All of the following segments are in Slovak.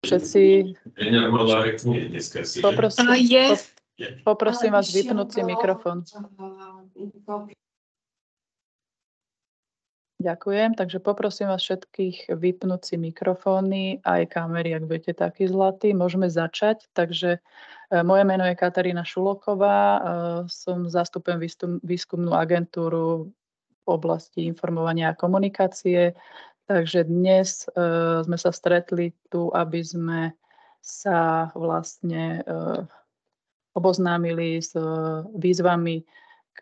všetci poprosím vás vypnúť si mikrofón. Ďakujem, takže poprosím vás všetkých vypnúť si mikrofóny aj kamery, ak budete takí zlatí. Môžeme začať. Takže moje meno je Katarína Šuloková, zastupujem výskumnú agentúru v oblasti informovania a komunikácie. Takže dnes sme sa stretli tu, aby sme sa vlastne oboznámili s výzvami k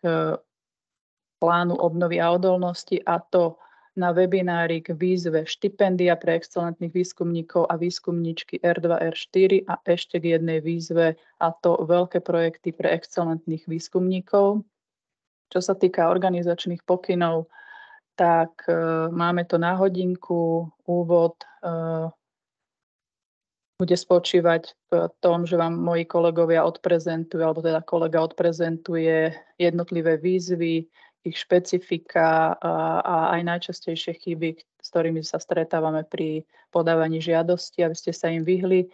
plánu obnovy a odolnosti, a to na webinári k výzve štipendia pre excelentných výskumníkov a výskumníčky R2, R4 a ešte k jednej výzve, a to veľké projekty pre excelentných výskumníkov. Čo sa týka organizačných pokynov, tak máme to na hodinku. Úvod bude spočívať v tom, že vám moji kolegovia odprezentujú, alebo teda kolega odprezentuje jednotlivé výzvy, ich špecifika a aj najčastejšie chyby, s ktorými sa stretávame pri podávaní žiadosti, aby ste sa im vyhli.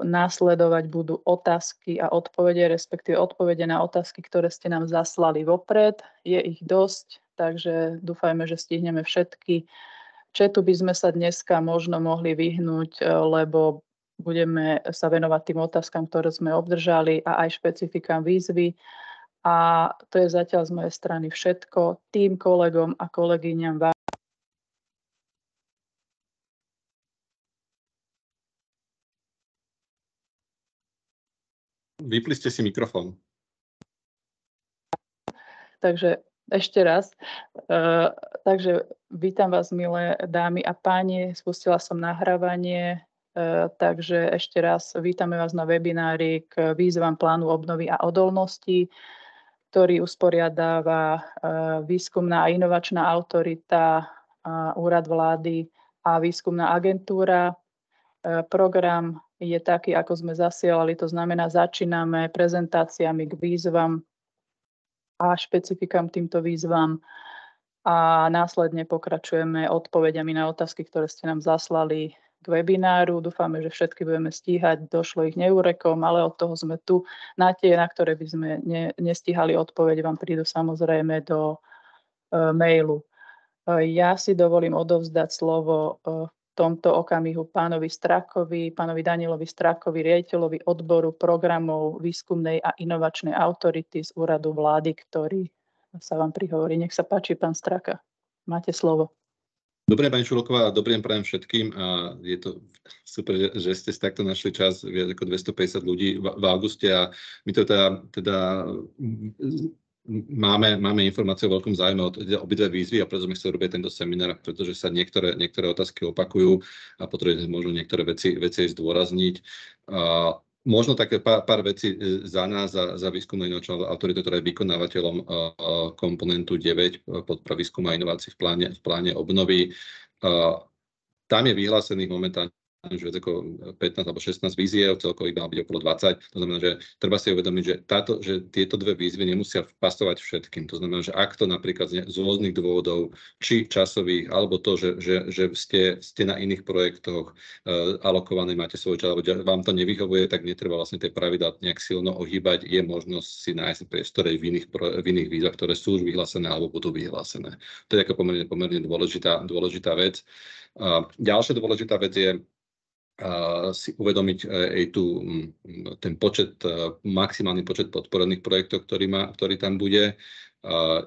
Následovať budú otázky a odpovede, respektíve odpovede na otázky, ktoré ste nám zaslali vopred. Je ich dosť, takže dúfajme, že stihneme všetky. Četu by sme sa dneska možno mohli vyhnúť, lebo budeme sa venovať tým otázkam, ktoré sme obdržali, a aj špecifikám výzvy. A to je zatiaľ z mojej strany všetko. Tým kolegom a kolegyňam vám. Vypli ste si mikrofón. Takže ešte raz. Takže vítam vás, milé dámy a páni. Spustila som nahrávanie. Takže ešte raz vítame vás na webinári k výzvam plánu obnovy a odolnosti, ktorý usporiadáva Výskumná a inovačná autorita, Úrad vlády a Výskumná agentúra. Program je taký, ako sme zasielali, to znamená, začíname prezentáciami k výzvam a špecifikám týmto výzvam a následne pokračujeme odpovediami na otázky, ktoré ste nám zaslali k webináru. Dúfame, že všetky budeme stíhať, došlo ich neúrekom, ale od toho sme tu. Na tie, na ktoré by sme nestíhali odpoveď, vám prídu samozrejme do mailu. Ja si dovolím odovzdať slovo v tomto okamihu pánovi Danielovi Strakovi, riaditeľovi odboru programov Výskumnej a inovačnej autority z Úradu vlády, ktorý sa vám prihovorí. Nech sa páči, pán Straka. Máte slovo. Dobré, pani Šuloková, dobrý deň prajem všetkým. A je to super, že ste takto našli čas, viac ako 250 ľudí v auguste, a my to teda máme informácie o veľkom záujme o obidve výzvy, a preto sme chceli robiť tento seminár, pretože sa niektoré otázky opakujú a potrebujeme možno niektoré veci zdôrazniť. Možno také pár vecí za nás, za výskumnú inovačnú autoritu, ktorá je vykonávateľom komponentu 9 podpora výskumu a inovácií v pláne obnovy. Tam je vyhlásených momentálne už viac ako 15 alebo 16 víziev, celkovo ich má byť okolo 20. To znamená, že treba si uvedomiť, že tieto dve výzvy nemusia pasovať všetkým. To znamená, že ak to napríklad z rôznych dôvodov, či časových, alebo to, že ste na iných projektoch alokovaní, máte svoj čas, alebo vám to nevyhovuje, tak netreba vlastne tie pravidlá nejak silno ohýbať. Je možnosť si nájsť priestore v iných výzvach, ktoré sú už vyhlásené alebo budú vyhlásené. To je ako pomerne dôležitá vec. Ďalšia dôležitá vec je si uvedomiť aj ten maximálny počet podporených projektov, ktorý tam bude.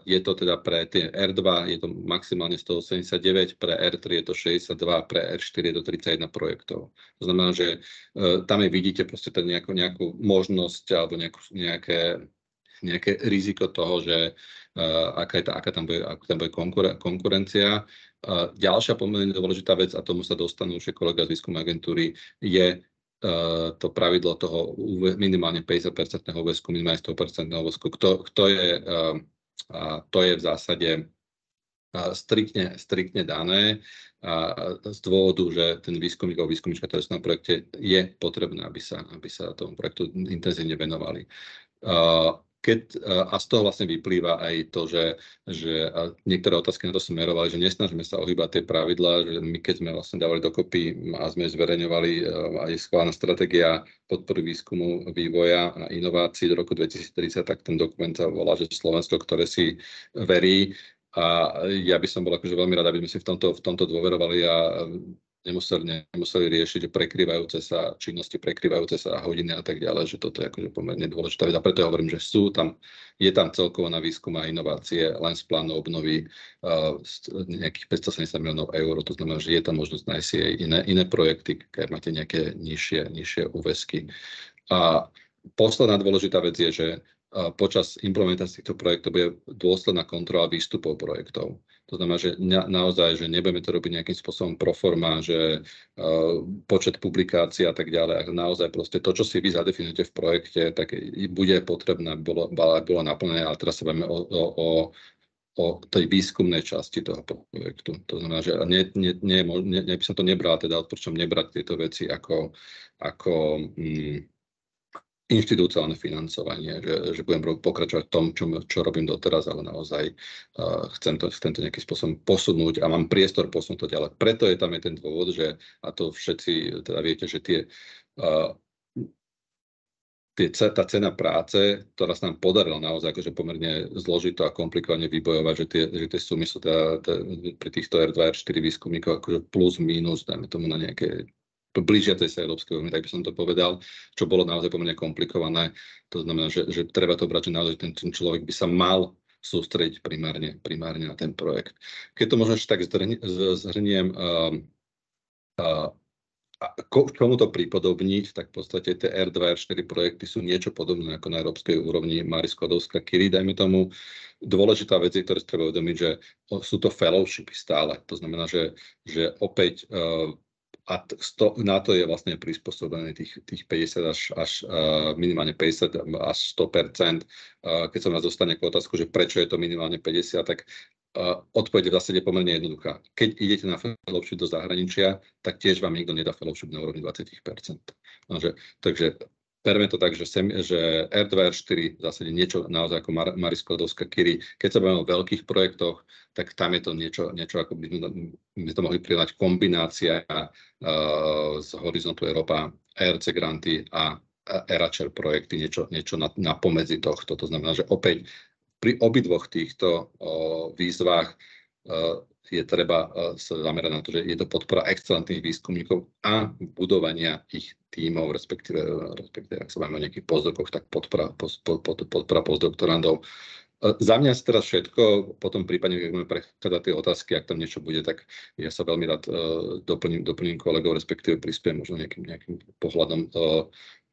Je to teda pre tie R2 je to maximálne 189, pre R3 je to 62, pre R4 je to 31 projektov. To znamená, že tam vidíte proste nejakú možnosť alebo nejaké riziko toho, že aká tam bude konkurencia. Ďalšia pomerne dôležitá vec, a tomu sa dostanú už kolega z výskumnej agentúry, je to pravidlo toho minimálne 50% úväzku, minimálne 100% úväzku. To je v zásade striktne dané z dôvodu, že ten výskumník alebo výskumníčka, ktoré sú na projekte, je potrebné, aby sa tomu projektu intenzívne venovali. A z toho vlastne vyplýva aj to, že niektoré otázky na to smerovali, že nesnažíme sa ohýbať tie pravidlá, že my keď sme vlastne dávali dokopy a sme zverejňovali aj schválená stratégia podpory výskumu, vývoja a inovácií do roku 2030, tak ten dokument sa volá, že Slovensko, ktoré si verí. A ja by som bol akože veľmi rád, aby sme si v tomto dôverovali a nemuseli riešiť prekrývajúce sa činnosti, prekrývajúce sa hodiny a tak ďalej, že toto je akože pomerne dôležitá vec. A preto hovorím, že je tam celkovo na výskum a inovácie len z plánu obnovy nejakých 570 miliónov eur. To znamená, že je tam možnosť nájsť si aj iné projekty, keď máte nejaké nižšie úväzky. A posledná dôležitá vec je, že počas implementácie týchto projektov bude dôsledná kontrola výstupov projektov. To znamená, že naozaj, že nebudeme to robiť nejakým spôsobom pro forma, že počet publikácií a tak ďalej. A naozaj proste to, čo si vy zadefinujete v projekte, tak bude potrebné, bolo naplnené, ale teraz sa bavíme o tej výskumnej časti toho projektu. To znamená, že by som to nebral, teda odporúčam nebrať tieto veci ako inštitúciálne financovanie, že budem pokračovať v tom, čo robím doteraz, ale naozaj chcem to nejakým spôsobom posunúť a mám priestor posunúť to ďalej. Preto je tam ten dôvod, že, a to všetci teda viete, že tá cena práce, ktorá sa nám podarila naozaj akože pomerne zložito a komplikovane vybojovať, že tie sumy sú pri týchto R2, R4 výskumníkov akože plus, minus, dajme tomu na nejaké blížiacej sa Európskej únie, tak by som to povedal, čo bolo naozaj pomerne komplikované. To znamená, že treba to brať, že naozaj ten človek by sa mal sústrediť primárne na ten projekt. Keď to možno tak zhrniem, komu to pripodobniť, tak v podstate tie R2, R4 projekty sú niečo podobné ako na európskej úrovni Marie Skłodowska-Curie, dajme tomu. Dôležitá vec je, ktoré si treba uvedomiť, že sú to fellowshipy stále. To znamená, že opäť a na to je vlastne prispôsobené tých 50 až minimálne 50 až 100%. Keď sa nás dostane k otázku, že prečo je to minimálne 50, tak odpoveď v zásade je pomerne jednoduchá. Keď idete na fellowship do zahraničia, tak tiež vám nikto nedá fellowship na úrovni 20%. Takže berme to tak, že R2, R4 v zásade niečo naozaj ako Marie Skłodowska-Curie. Keď sa bavíme o veľkých projektoch, tak tam je to niečo ako by sme to mohli prijať kombinácia z Horizontu Európa, ERC granty a ERACER projekty, niečo na pomedzi tohto. To znamená, že opäť pri obidvoch týchto výzvach je treba sa zamerať na to, že je to podpora excelentných výskumníkov a budovania ich tímov, respektíve ak sa bavíme o nejakých postdokoch, tak podpora postdoktorandov. Za mňa teraz všetko, potom prípadne, keď budeme prechádzať tie otázky, ak tam niečo bude, tak ja sa veľmi rád doplním kolegov, respektíve prispiem možno nejakým pohľadom,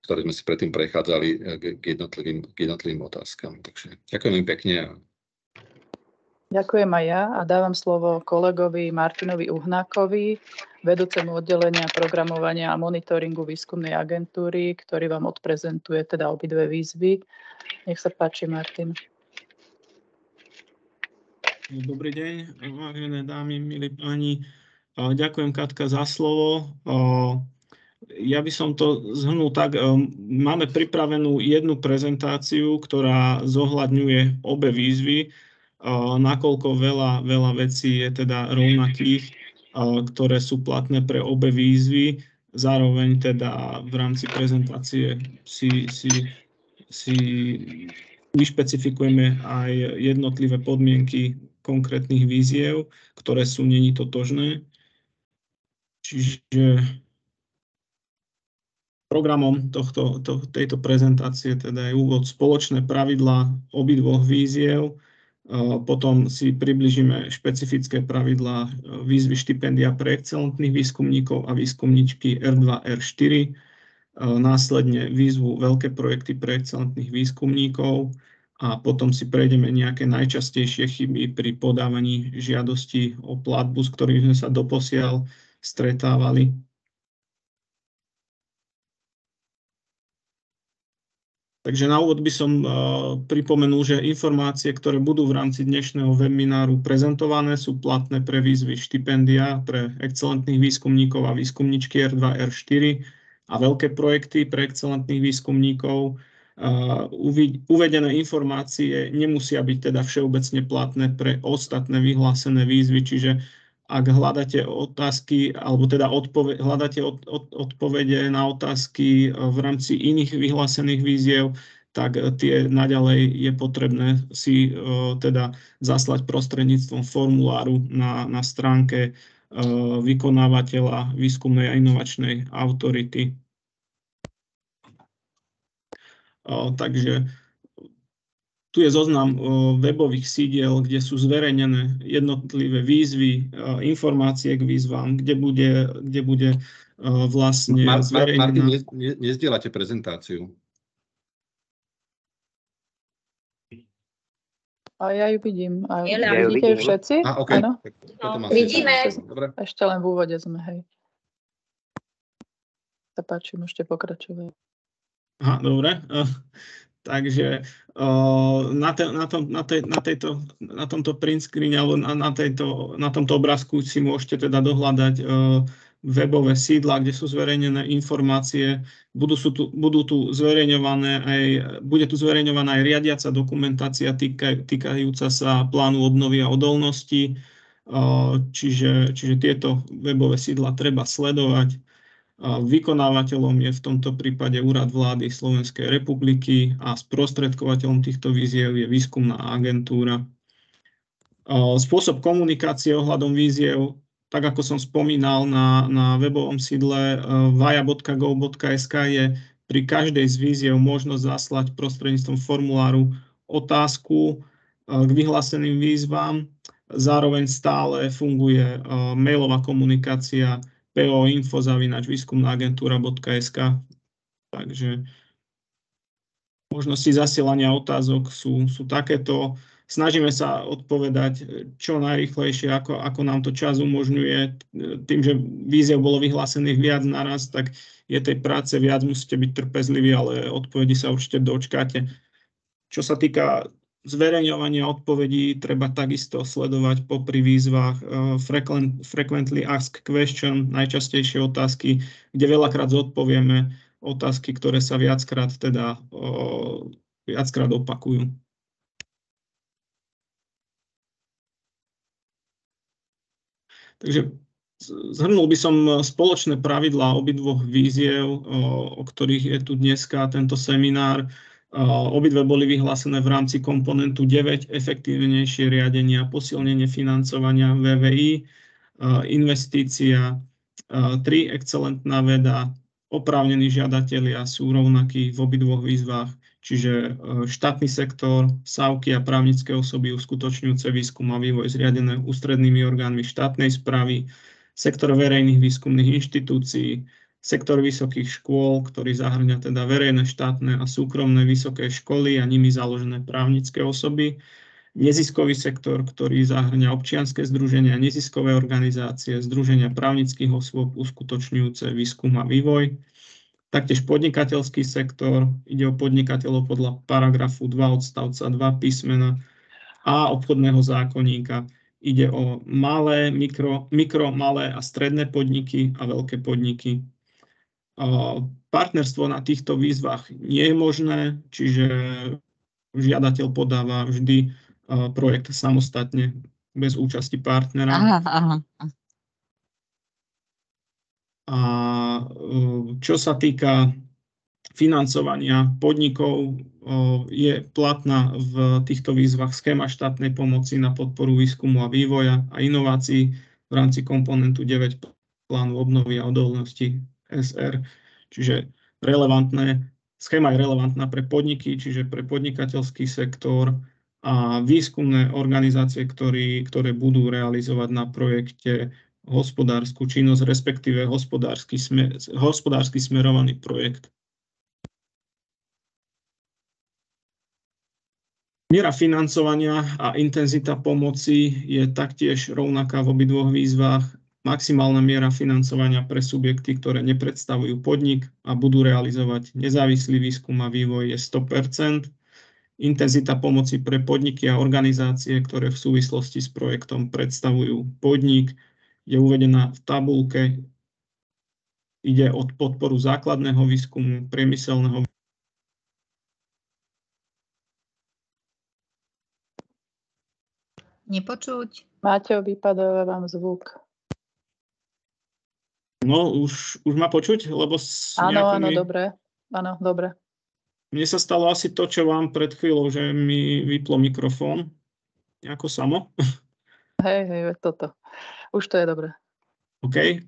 ktorý sme si predtým prechádzali k jednotlivým otázkam. Takže ďakujem veľmi pekne. Ďakujem aj ja a dávam slovo kolegovi Martinovi Uhnákovi, vedúcemu oddelenia programovania a monitoringu výskumnej agentúry, ktorý vám odprezentuje teda obidve výzvy. Nech sa páči, Martin. Dobrý deň, vážené dámy, milí páni. Ďakujem, Katka, za slovo. Ja by som to zhrnul tak, máme pripravenú jednu prezentáciu, ktorá zohľadňuje obe výzvy, nakoľko veľa vecí je teda rovnakých, ktoré sú platné pre obe výzvy. Zároveň teda v rámci prezentácie si vyšpecifikujeme aj jednotlivé podmienky konkrétnych víziev, ktoré sú neni totožné. Čiže programom tejto prezentácie teda je úvod spoločné pravidlá obidvoch víziev, potom si približíme špecifické pravidlá výzvy štipendia pre excelentných výskumníkov a výskumníčky R2, R4, následne výzvu veľké projekty pre excelentných výskumníkov a potom si prejdeme nejaké najčastejšie chyby pri podávaní žiadosti o platbu, s ktorými sme sa doposiaľ stretávali. Takže na úvod by som pripomenul, že informácie, ktoré budú v rámci dnešného webináru prezentované, sú platné pre výzvy štipendia pre excelentných výskumníkov a výskumníčky R2, R4 a veľké projekty pre excelentných výskumníkov. Uvedené informácie nemusia byť teda všeobecne platné pre ostatné vyhlásené výzvy, čiže ak hľadáte otázky, alebo teda hľadáte odpovede na otázky v rámci iných vyhlásených výziev, tak tie naďalej je potrebné si teda zaslať prostredníctvom formuláru na stránke vykonávateľa výskumnej a inovačnej autority. Takže tu je zoznam webových sídiel, kde sú zverejnené jednotlivé výzvy, informácie k výzvam, kde bude vlastne zverejnená... Martin, nezdieľate prezentáciu. A ja ju vidím. A Ja ju vidíte ju vidím. všetci? Okay. Áno? Vidíme. Ešte len v úvode sme, hej. Sa páči, môžete pokračovať. Aha, dobre. Takže na tomto print screen alebo na tomto obrázku si môžete teda dohľadať webové sídla, kde sú zverejnené informácie. Bude tu zverejňovaná aj riadiaca dokumentácia týkajúca sa plánu obnovy a odolnosti. Čiže tieto webové sídla treba sledovať. Vykonávateľom je v tomto prípade Úrad vlády Slovenskej republiky a sprostredkovateľom týchto víziev je výskumná agentúra. Spôsob komunikácie ohľadom víziev, tak ako som spomínal na webovom sídle vaja.gov.sk, je pri každej z víziev možnosť zaslať prostredníctvom formuláru otázku k vyhláseným výzvam. Zároveň stále funguje mailová komunikácia po.info@výskumnaagentúra.sk. Takže možnosti zasielania otázok sú takéto. Snažíme sa odpovedať čo najrýchlejšie, ako nám to čas umožňuje. Tým, že výziev bolo vyhlásených viac naraz, tak je tej práce viac, musíte byť trpezliví, ale odpovedi sa určite dočkáte. Čo sa týka zverejňovania odpovedí, treba takisto sledovať popri výzvach frequently asked question, najčastejšie otázky, kde veľakrát zodpovieme otázky, ktoré sa viackrát opakujú. Takže zhrnul by som spoločné pravidlá obidvoch víziev, o ktorých je tu dneska tento seminár. Obidve boli vyhlásené v rámci komponentu 9, efektívnejšie riadenie a posilnenie financovania VVI, investícia 3, excelentná veda, oprávnení žiadatelia sú rovnakí v obidvoch výzvach, čiže štátny sektor, SAUky a právnické osoby uskutočňujúce výskum a vývoj zriadené ústrednými orgánmi štátnej správy, sektor verejných výskumných inštitúcií, sektor vysokých škôl, ktorý zahŕňa teda verejné, štátne a súkromné vysoké školy a nimi založené právnické osoby, neziskový sektor, ktorý zahŕňa občianske združenia, neziskové organizácie, združenia právnických osôb uskutočňujúce výskum a vývoj, taktiež podnikateľský sektor, ide o podnikateľov podľa paragrafu 2 odstavca 2 písmena A obchodného zákonníka. Ide o malé, malé a stredné podniky a veľké podniky. Partnerstvo na týchto výzvach nie je možné, čiže žiadateľ podáva vždy projekt samostatne, bez účasti partnera. Aha. A čo sa týka financovania podnikov, je platná v týchto výzvach schéma štátnej pomoci na podporu výskumu a vývoja a inovácií v rámci komponentu 9 plánu obnovy a odolnosti SR, čiže schéma je relevantná pre podniky, čiže pre podnikateľský sektor a výskumné organizácie, ktoré budú realizovať na projekte hospodársku činnosť, respektíve hospodársky smerovaný projekt. Miera financovania a intenzita pomoci je taktiež rovnaká v obidvoch výzvach. Maximálna miera financovania pre subjekty, ktoré nepredstavujú podnik a budú realizovať nezávislý výskum a vývoj, je 100%. Intenzita pomoci pre podniky a organizácie, ktoré v súvislosti s projektom predstavujú podnik, je uvedená v tabuľke. Ide o podporu základného výskumu, priemyselného Nepočuť. Máťo, vypadáva vám zvuk. No, už ma počuť? Lebo Áno, dobre. Áno, dobre. Mne sa stalo asi to, čo vám pred chvíľou, že mi vyplo mikrofón. Nejako samo. Hej, toto. Už to je dobré. OK.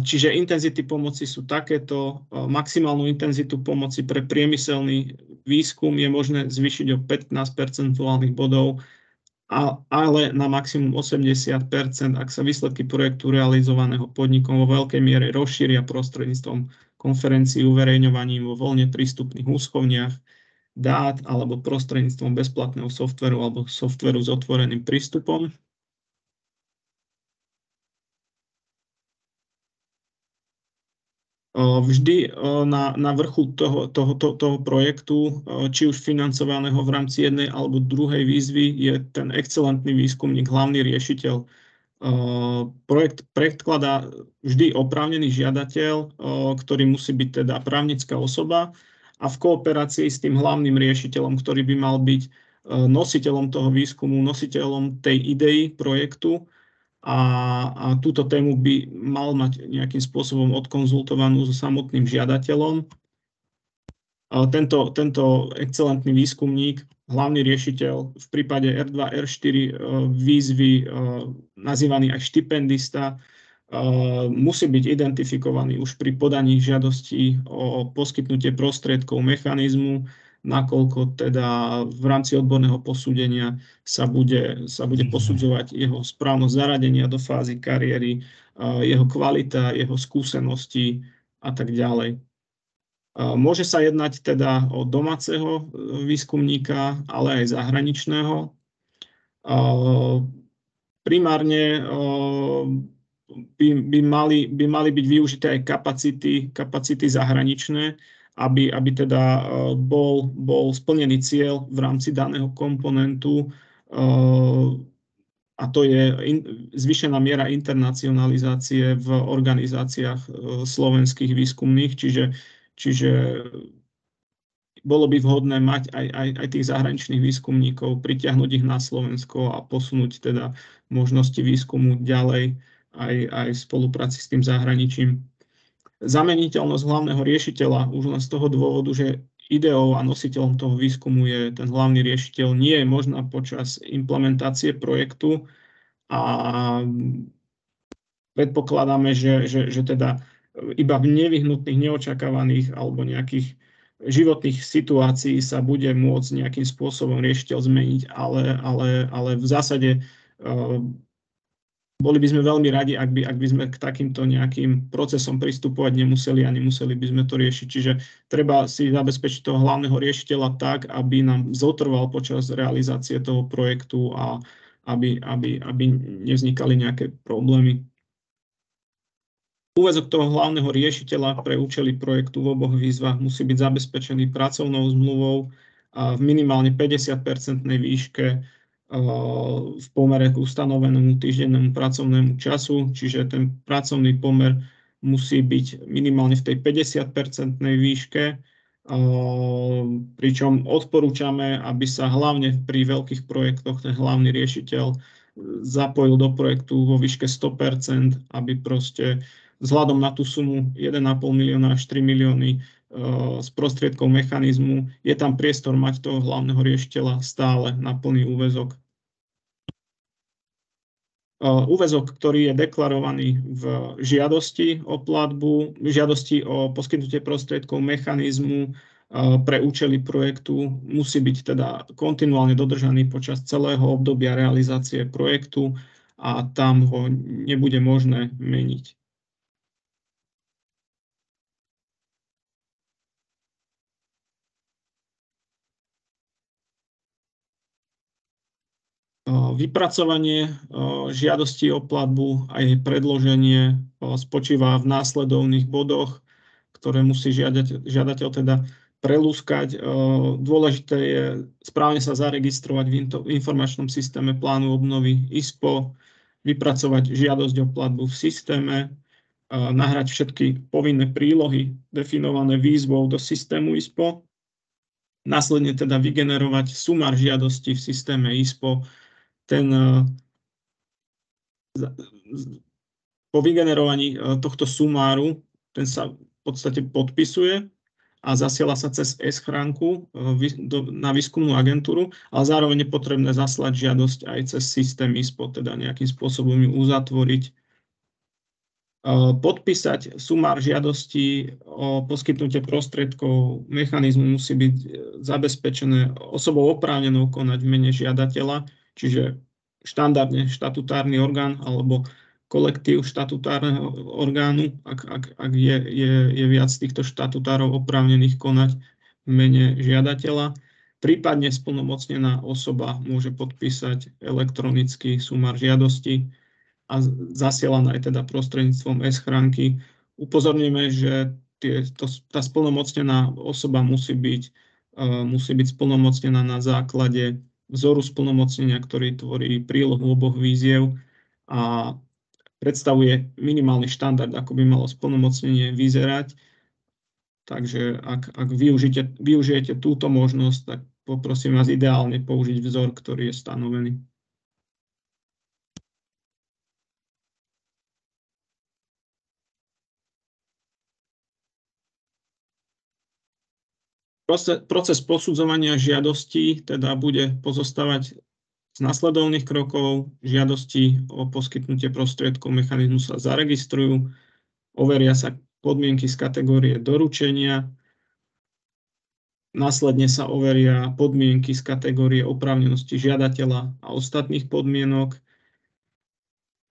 Čiže intenzity pomoci sú takéto. Maximálnu intenzitu pomoci pre priemyselný výskum je možné zvýšiť o 15 percentuálnych bodov, ale na maximum 80%, ak sa výsledky projektu realizovaného podnikom vo veľkej miere rozšíria prostredníctvom konferencií, uverejňovaním vo voľne prístupných úschovniach dát alebo prostredníctvom bezplatného softveru alebo softveru s otvoreným prístupom. Vždy na vrchu toho projektu, či už financovaného v rámci jednej alebo druhej výzvy, je ten excelentný výskumník, hlavný riešiteľ. Projekt predkladá vždy oprávnený žiadateľ, ktorý musí byť teda právnická osoba a v kooperácii s tým hlavným riešiteľom, ktorý by mal byť nositeľom toho výskumu, nositeľom tej idei projektu. A túto tému by mal mať nejakým spôsobom odkonzultovanú so samotným žiadateľom. Tento excelentný výskumník, hlavný riešiteľ v prípade R2, R4 výzvy, nazývaný aj štipendista, musí byť identifikovaný už pri podaní žiadosti o poskytnutie prostriedkov mechanizmu, nakoľko teda v rámci odborného posúdenia sa bude posudzovať jeho správnosť zaradenia do fázy kariéry, jeho kvalita, jeho skúsenosti a tak ďalej. Môže sa jednať teda o domáceho výskumníka, ale aj zahraničného. Primárne by mali byť využité aj kapacity zahraničné, aby teda bol splnený cieľ v rámci daného komponentu, a to je zvýšená miera internacionalizácie v organizáciách slovenských výskumných, čiže bolo by vhodné mať aj tých zahraničných výskumníkov, pritiahnuť ich na Slovensko a posunúť teda možnosti výskumu ďalej aj v spolupráci s tým zahraničím. Zameniteľnosť hlavného riešiteľa už len z toho dôvodu, že ideou a nositeľom toho výskumu je ten hlavný riešiteľ, nie je možná počas implementácie projektu a predpokladáme, že teda iba v nevyhnutných, neočakávaných alebo nejakých životných situácií sa bude môcť nejakým spôsobom riešiteľ zmeniť, ale v zásade boli by sme veľmi radi, ak by sme k takýmto nejakým procesom pristupovať nemuseli a nemuseli by sme to riešiť. Čiže treba si zabezpečiť toho hlavného riešiteľa tak, aby nám zotrval počas realizácie toho projektu a aby nevznikali nejaké problémy. Úväzok toho hlavného riešiteľa pre účely projektu v oboch výzvach musí byť zabezpečený pracovnou zmluvou v minimálne 50-percentnej výške v pomere k ustanovenému týždennému pracovnému času, čiže ten pracovný pomer musí byť minimálne v tej 50-percentnej výške, pričom odporúčame, aby sa hlavne pri veľkých projektoch ten hlavný riešiteľ zapojil do projektu vo výške 100%, aby proste vzhľadom na tú sumu 1,5 milióna až 3 milióny z prostriedkov mechanizmu je tam priestor mať toho hlavného riešiteľa stále na plný úväzok. Úväzok, ktorý je deklarovaný v žiadosti o platbu, žiadosti o poskytnutie prostriedkov mechanizmu pre účely projektu, musí byť teda kontinuálne dodržaný počas celého obdobia realizácie projektu a tam ho nebude možné meniť. Vypracovanie žiadosti o platbu a jej predloženie spočíva v následovných bodoch, ktoré musí žiadateľ teda prelúskať. Dôležité je správne sa zaregistrovať v informačnom systéme plánu obnovy ISPO, vypracovať žiadosť o platbu v systéme, nahrať všetky povinné prílohy definované výzvou do systému ISPO, následne teda vygenerovať sumár žiadosti v systéme ISPO, po vygenerovaní tohto sumáru, ten sa v podstate podpisuje a zasiela sa cez e-schránku na výskumnú agentúru, ale zároveň je potrebné zaslať žiadosť aj cez systém ISPO, teda nejakým spôsobom ju uzatvoriť. Podpísať sumár žiadosti o poskytnutie prostriedkov mechanizmu musí byť zabezpečené osobou oprávnenou konať v mene žiadateľa, čiže štandardne štatutárny orgán alebo kolektív štatutárneho orgánu, ak je viac týchto štatutárov oprávnených konať v mene žiadateľa. Prípadne splnomocnená osoba môže podpísať elektronický sumár žiadosti a zasielaná aj teda prostredníctvom e-schránky. Upozorníme, že tá splnomocnená osoba musí byť splnomocnená na základe vzoru splnomocnenia, ktorý tvorí prílohu oboch výziev a predstavuje minimálny štandard, ako by malo splnomocnenie vyzerať. Takže ak využijete túto možnosť, tak poprosím vás ideálne použiť vzor, ktorý je stanovený. Proces posudzovania žiadostí teda bude pozostávať z nasledovných krokov. Žiadosti o poskytnutie prostriedkov mechanizmu sa zaregistrujú, overia sa podmienky z kategórie doručenia, následne sa overia podmienky z kategórie oprávnenosti žiadateľa a ostatných podmienok,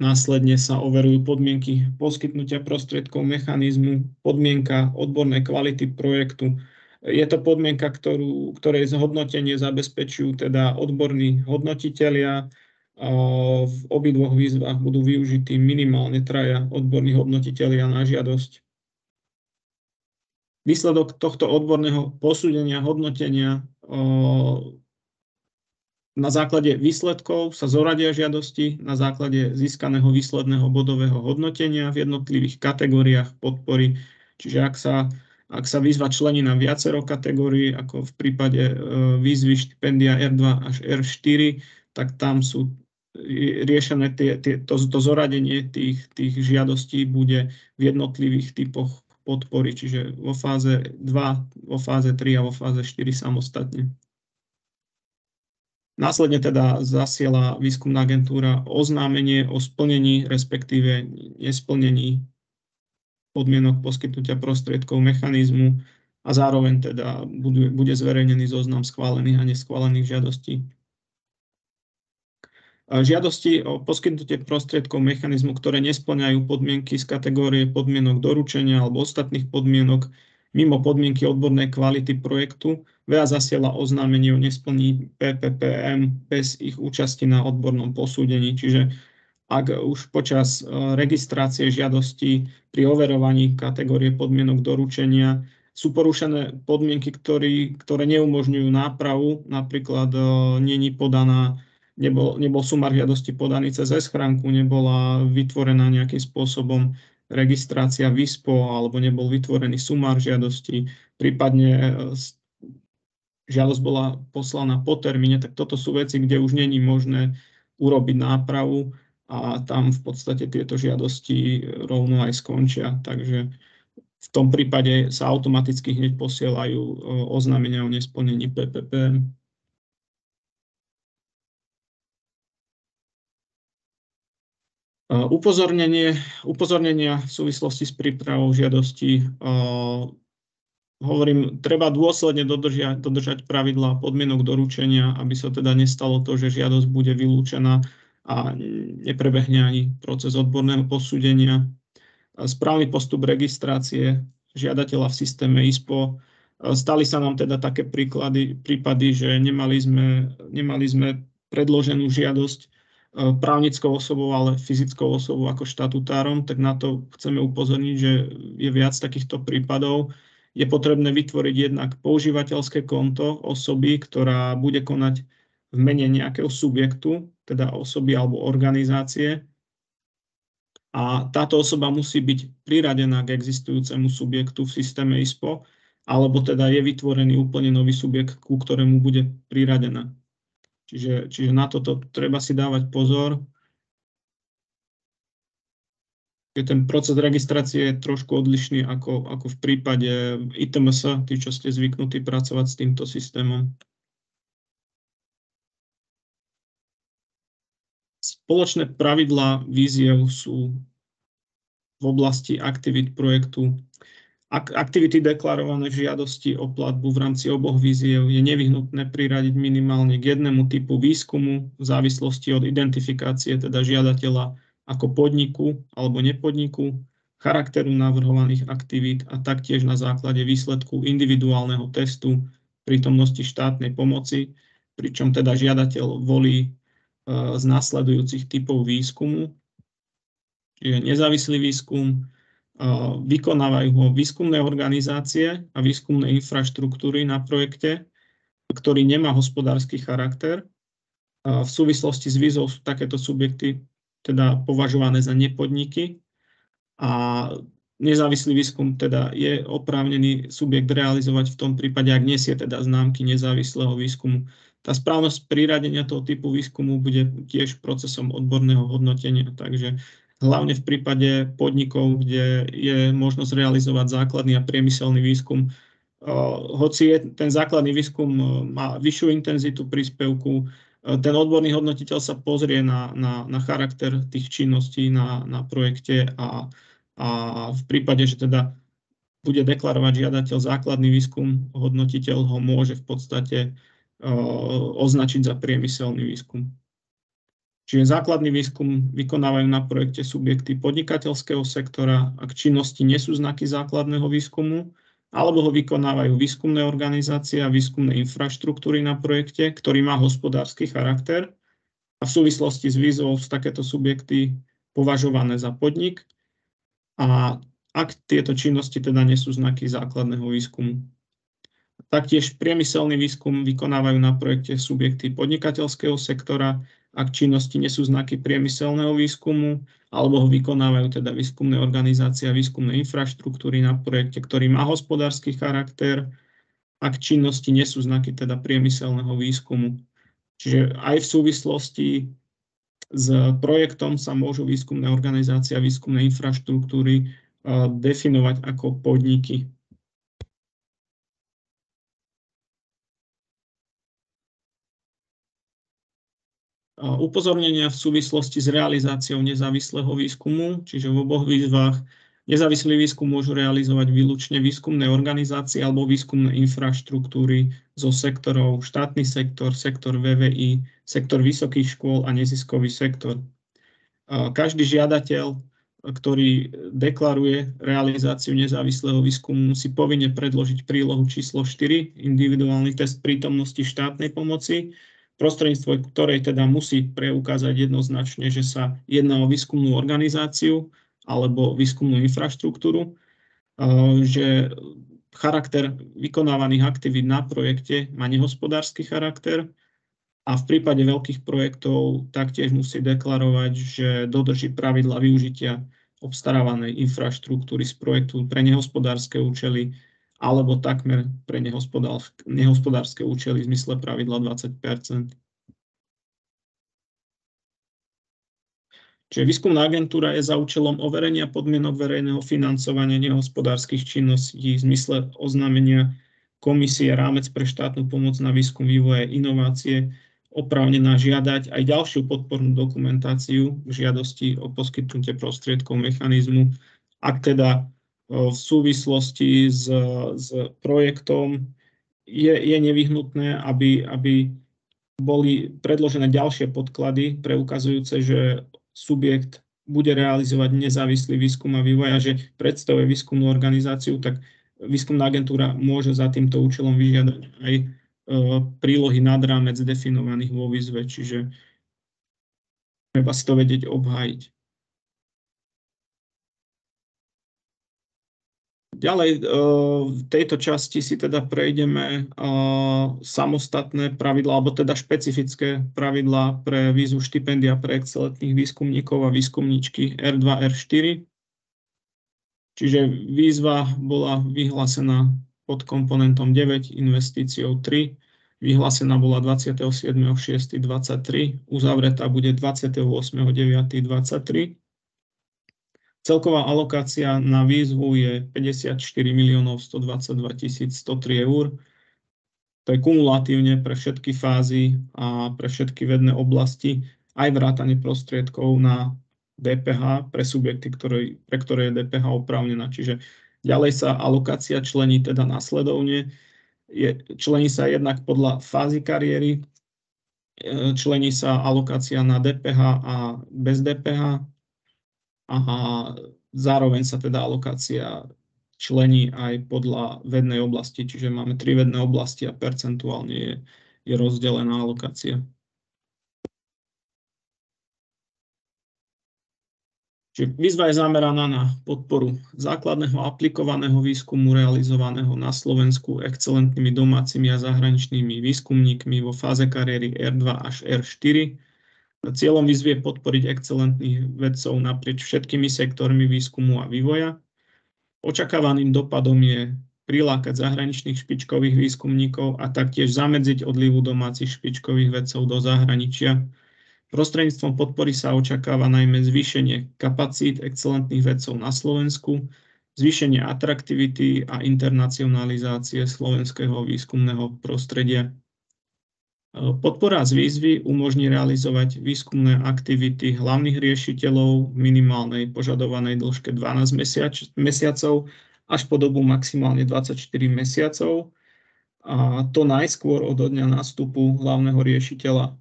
následne sa overujú podmienky poskytnutia prostriedkov mechanizmu, podmienka odbornej kvality projektu. Je to podmienka, ktorej zhodnotenie zabezpečujú teda odborní hodnotitelia. V obidvoch výzvach budú využití minimálne 3 odborní hodnotitelia na žiadosť. Výsledok tohto odborného posúdenia, hodnotenia na základe výsledkov sa zoradia žiadosti na základe získaného výsledného bodového hodnotenia v jednotlivých kategóriách podpory. Čiže ak sa výzva člení na viacero kategórií, ako v prípade výzvy štipendia R2 až R4, tak tam sú riešené to zoradenie tých žiadostí bude v jednotlivých typoch podpory, čiže vo fáze 2, vo fáze 3 a vo fáze 4 samostatne. Následne teda zasiela výskumná agentúra oznámenie o splnení, respektíve nesplnení podmienok poskytnutia prostriedkov mechanizmu a zároveň teda bude zverejnený zoznam schválených a neschválených žiadostí. Žiadosti o poskytnutie prostriedkov mechanizmu, ktoré nespĺňajú podmienky z kategórie podmienok doručenia alebo ostatných podmienok mimo podmienky odbornej kvality projektu, VEA zasiela oznámenie o nesplnení PPPM bez ich účasti na odbornom posúdení. Čiže ak už počas registrácie žiadosti pri overovaní kategórie podmienok doručenia sú porušené podmienky, ktoré neumožňujú nápravu, napríklad nebol sumár žiadosti podaný cez e-schránku, nebola vytvorená nejakým spôsobom registrácia v ISPO alebo nebol vytvorený sumár žiadosti, prípadne žiadosť bola poslaná po termíne, tak toto sú veci, kde už není možné urobiť nápravu a tam v podstate tieto žiadosti rovno aj skončia. Takže v tom prípade sa automaticky hneď posielajú oznámenia o nesplnení PPP. Upozornenia v súvislosti s prípravou žiadosti. Hovorím, treba dôsledne dodržať pravidlá podmienok doručenia, aby sa teda nestalo to, že žiadosť bude vylúčená a neprebehne ani proces odborného posúdenia. Správny postup registrácie žiadateľa v systéme ISPO. Stali sa nám teda také prípady, že nemali sme predloženú žiadosť právnickou osobou, ale fyzickou osobou ako štatutárom, tak na to chceme upozorniť, že je viac takýchto prípadov. Je potrebné vytvoriť jednak používateľské konto osoby, ktorá bude konať v mene nejakého subjektu, teda osoby alebo organizácie. A táto osoba musí byť priradená k existujúcemu subjektu v systéme ISPO, alebo teda je vytvorený úplne nový subjekt, ku ktorému bude priradená. Čiže na toto treba si dávať pozor. Ten proces registrácie je trošku odlišný ako v prípade ITMS, tí, čo ste zvyknutí pracovať s týmto systémom. Spoločné pravidlá víziev sú v oblasti aktivít projektu. Aktivity deklarované v žiadosti o platbu v rámci oboch víziev je nevyhnutné priradiť minimálne k jednému typu výskumu v závislosti od identifikácie teda žiadateľa ako podniku alebo nepodniku, charakteru navrhovaných aktivít a taktiež na základe výsledku individuálneho testu prítomnosti štátnej pomoci, pričom teda žiadateľ volí z následujúcich typov výskumu. Čiže nezávislý výskum, vykonávajú ho výskumné organizácie a výskumné infraštruktúry na projekte, ktorý nemá hospodársky charakter. V súvislosti s výzvou sú takéto subjekty teda považované za nepodniky a nezávislý výskum teda je oprávnený subjekt realizovať v tom prípade, ak nesie teda známky nezávislého výskumu. Tá správnosť priradenia toho typu výskumu bude tiež procesom odborného hodnotenia, takže hlavne v prípade podnikov, kde je možnosť realizovať základný a priemyselný výskum. Hoci ten základný výskum má vyššiu intenzitu príspevku, ten odborný hodnotiteľ sa pozrie na charakter tých činností na projekte a v prípade, že teda bude deklarovať žiadateľ základný výskum, hodnotiteľ ho môže v podstate označiť za priemyselný výskum. Čiže základný výskum vykonávajú na projekte subjekty podnikateľského sektora, ak činnosti nesú znaky základného výskumu, alebo ho vykonávajú výskumné organizácie a výskumné infraštruktúry na projekte, ktorý má hospodársky charakter a v súvislosti s výzvou sú takéto subjekty považované za podnik a ak tieto činnosti teda nesú znaky základného výskumu. Taktiež priemyselný výskum vykonávajú na projekte subjekty podnikateľského sektora, ak činnosti nesú znaky priemyselného výskumu, alebo ho vykonávajú teda výskumné organizácie a výskumné infraštruktúry na projekte, ktorý má hospodársky charakter, ak činnosti nesú znaky teda priemyselného výskumu. Čiže aj v súvislosti s projektom sa môžu výskumné organizácie a výskumné infraštruktúry definovať ako podniky. Upozornenia v súvislosti s realizáciou nezávislého výskumu, čiže v oboch výzvach nezávislý výskum môžu realizovať výlučne výskumné organizácie alebo výskumné infraštruktúry zo sektorov štátny sektor, sektor VVI, sektor vysokých škôl a neziskový sektor. Každý žiadateľ, ktorý deklaruje realizáciu nezávislého výskumu, musí povinne predložiť prílohu číslo 4, individuálny test prítomnosti štátnej pomoci, prostredníctvom ktorej teda musí preukázať jednoznačne, že sa jedná o výskumnú organizáciu alebo výskumnú infraštruktúru, že charakter vykonávaných aktivít na projekte má nehospodársky charakter a v prípade veľkých projektov taktiež musí deklarovať, že dodrží pravidla využitia obstarávanej infraštruktúry z projektu pre nehospodárske účely alebo takmer pre nehospodárske účely v zmysle pravidla 20%. Čiže výskumná agentúra je za účelom overenia podmienok verejného financovania nehospodárskych činností v zmysle oznámenia Komisie Rámec pre štátnu pomoc na výskum, vývoj a inovácie oprávnená žiadať aj ďalšiu podpornú dokumentáciu v žiadosti o poskytnutie prostriedkov mechanizmu, ak teda v súvislosti s projektom je nevyhnutné, aby boli predložené ďalšie podklady preukazujúce, že subjekt bude realizovať nezávislý výskum a vývoj a že predstavuje výskumnú organizáciu, tak výskumná agentúra môže za týmto účelom vyžiadať aj prílohy nad rámec definovaných vo výzve, čiže treba si to vedieť obhájiť. Ďalej v tejto časti si teda prejdeme samostatné pravidlá, alebo teda špecifické pravidlá pre výzvu štipendia pre excelentných výskumníkov a výskumníčky R2, R4. Čiže výzva bola vyhlásená pod komponentom 9, investíciou 3. vyhlásená bola 27.6.23, uzavretá bude 28.9.23. Celková alokácia na výzvu je 54 122 103 eur. To je kumulatívne pre všetky fázy a pre všetky vedné oblasti, aj vrátane prostriedkov na DPH pre subjekty, pre ktoré je DPH oprávnená. Čiže ďalej sa alokácia člení teda následovne. Člení sa jednak podľa fázy kariéry, člení sa alokácia na DPH a bez DPH a zároveň sa teda alokácia člení aj podľa vednej oblasti, čiže máme 3 vedné oblasti a percentuálne je rozdelená alokácia. Čiže výzva je zameraná na podporu základného aplikovaného výskumu realizovaného na Slovensku excelentnými domácimi a zahraničnými výskumníkmi vo fáze kariéry R2 až R4. Cieľom výzvy je podporiť excelentných vedcov naprieč všetkými sektormi výskumu a vývoja. Očakávaným dopadom je prilákať zahraničných špičkových výskumníkov a taktiež zamedziť odlivu domácich špičkových vedcov do zahraničia. Prostredníctvom podpory sa očakáva najmä zvýšenie kapacít excelentných vedcov na Slovensku, zvýšenie atraktivity a internacionalizácie slovenského výskumného prostredia. Podpora z výzvy umožní realizovať výskumné aktivity hlavných riešiteľov v minimálnej požadovanej dĺžke 12 mesiacov až po dobu maximálne 24 mesiacov. A to najskôr od dňa nástupu hlavného riešiteľa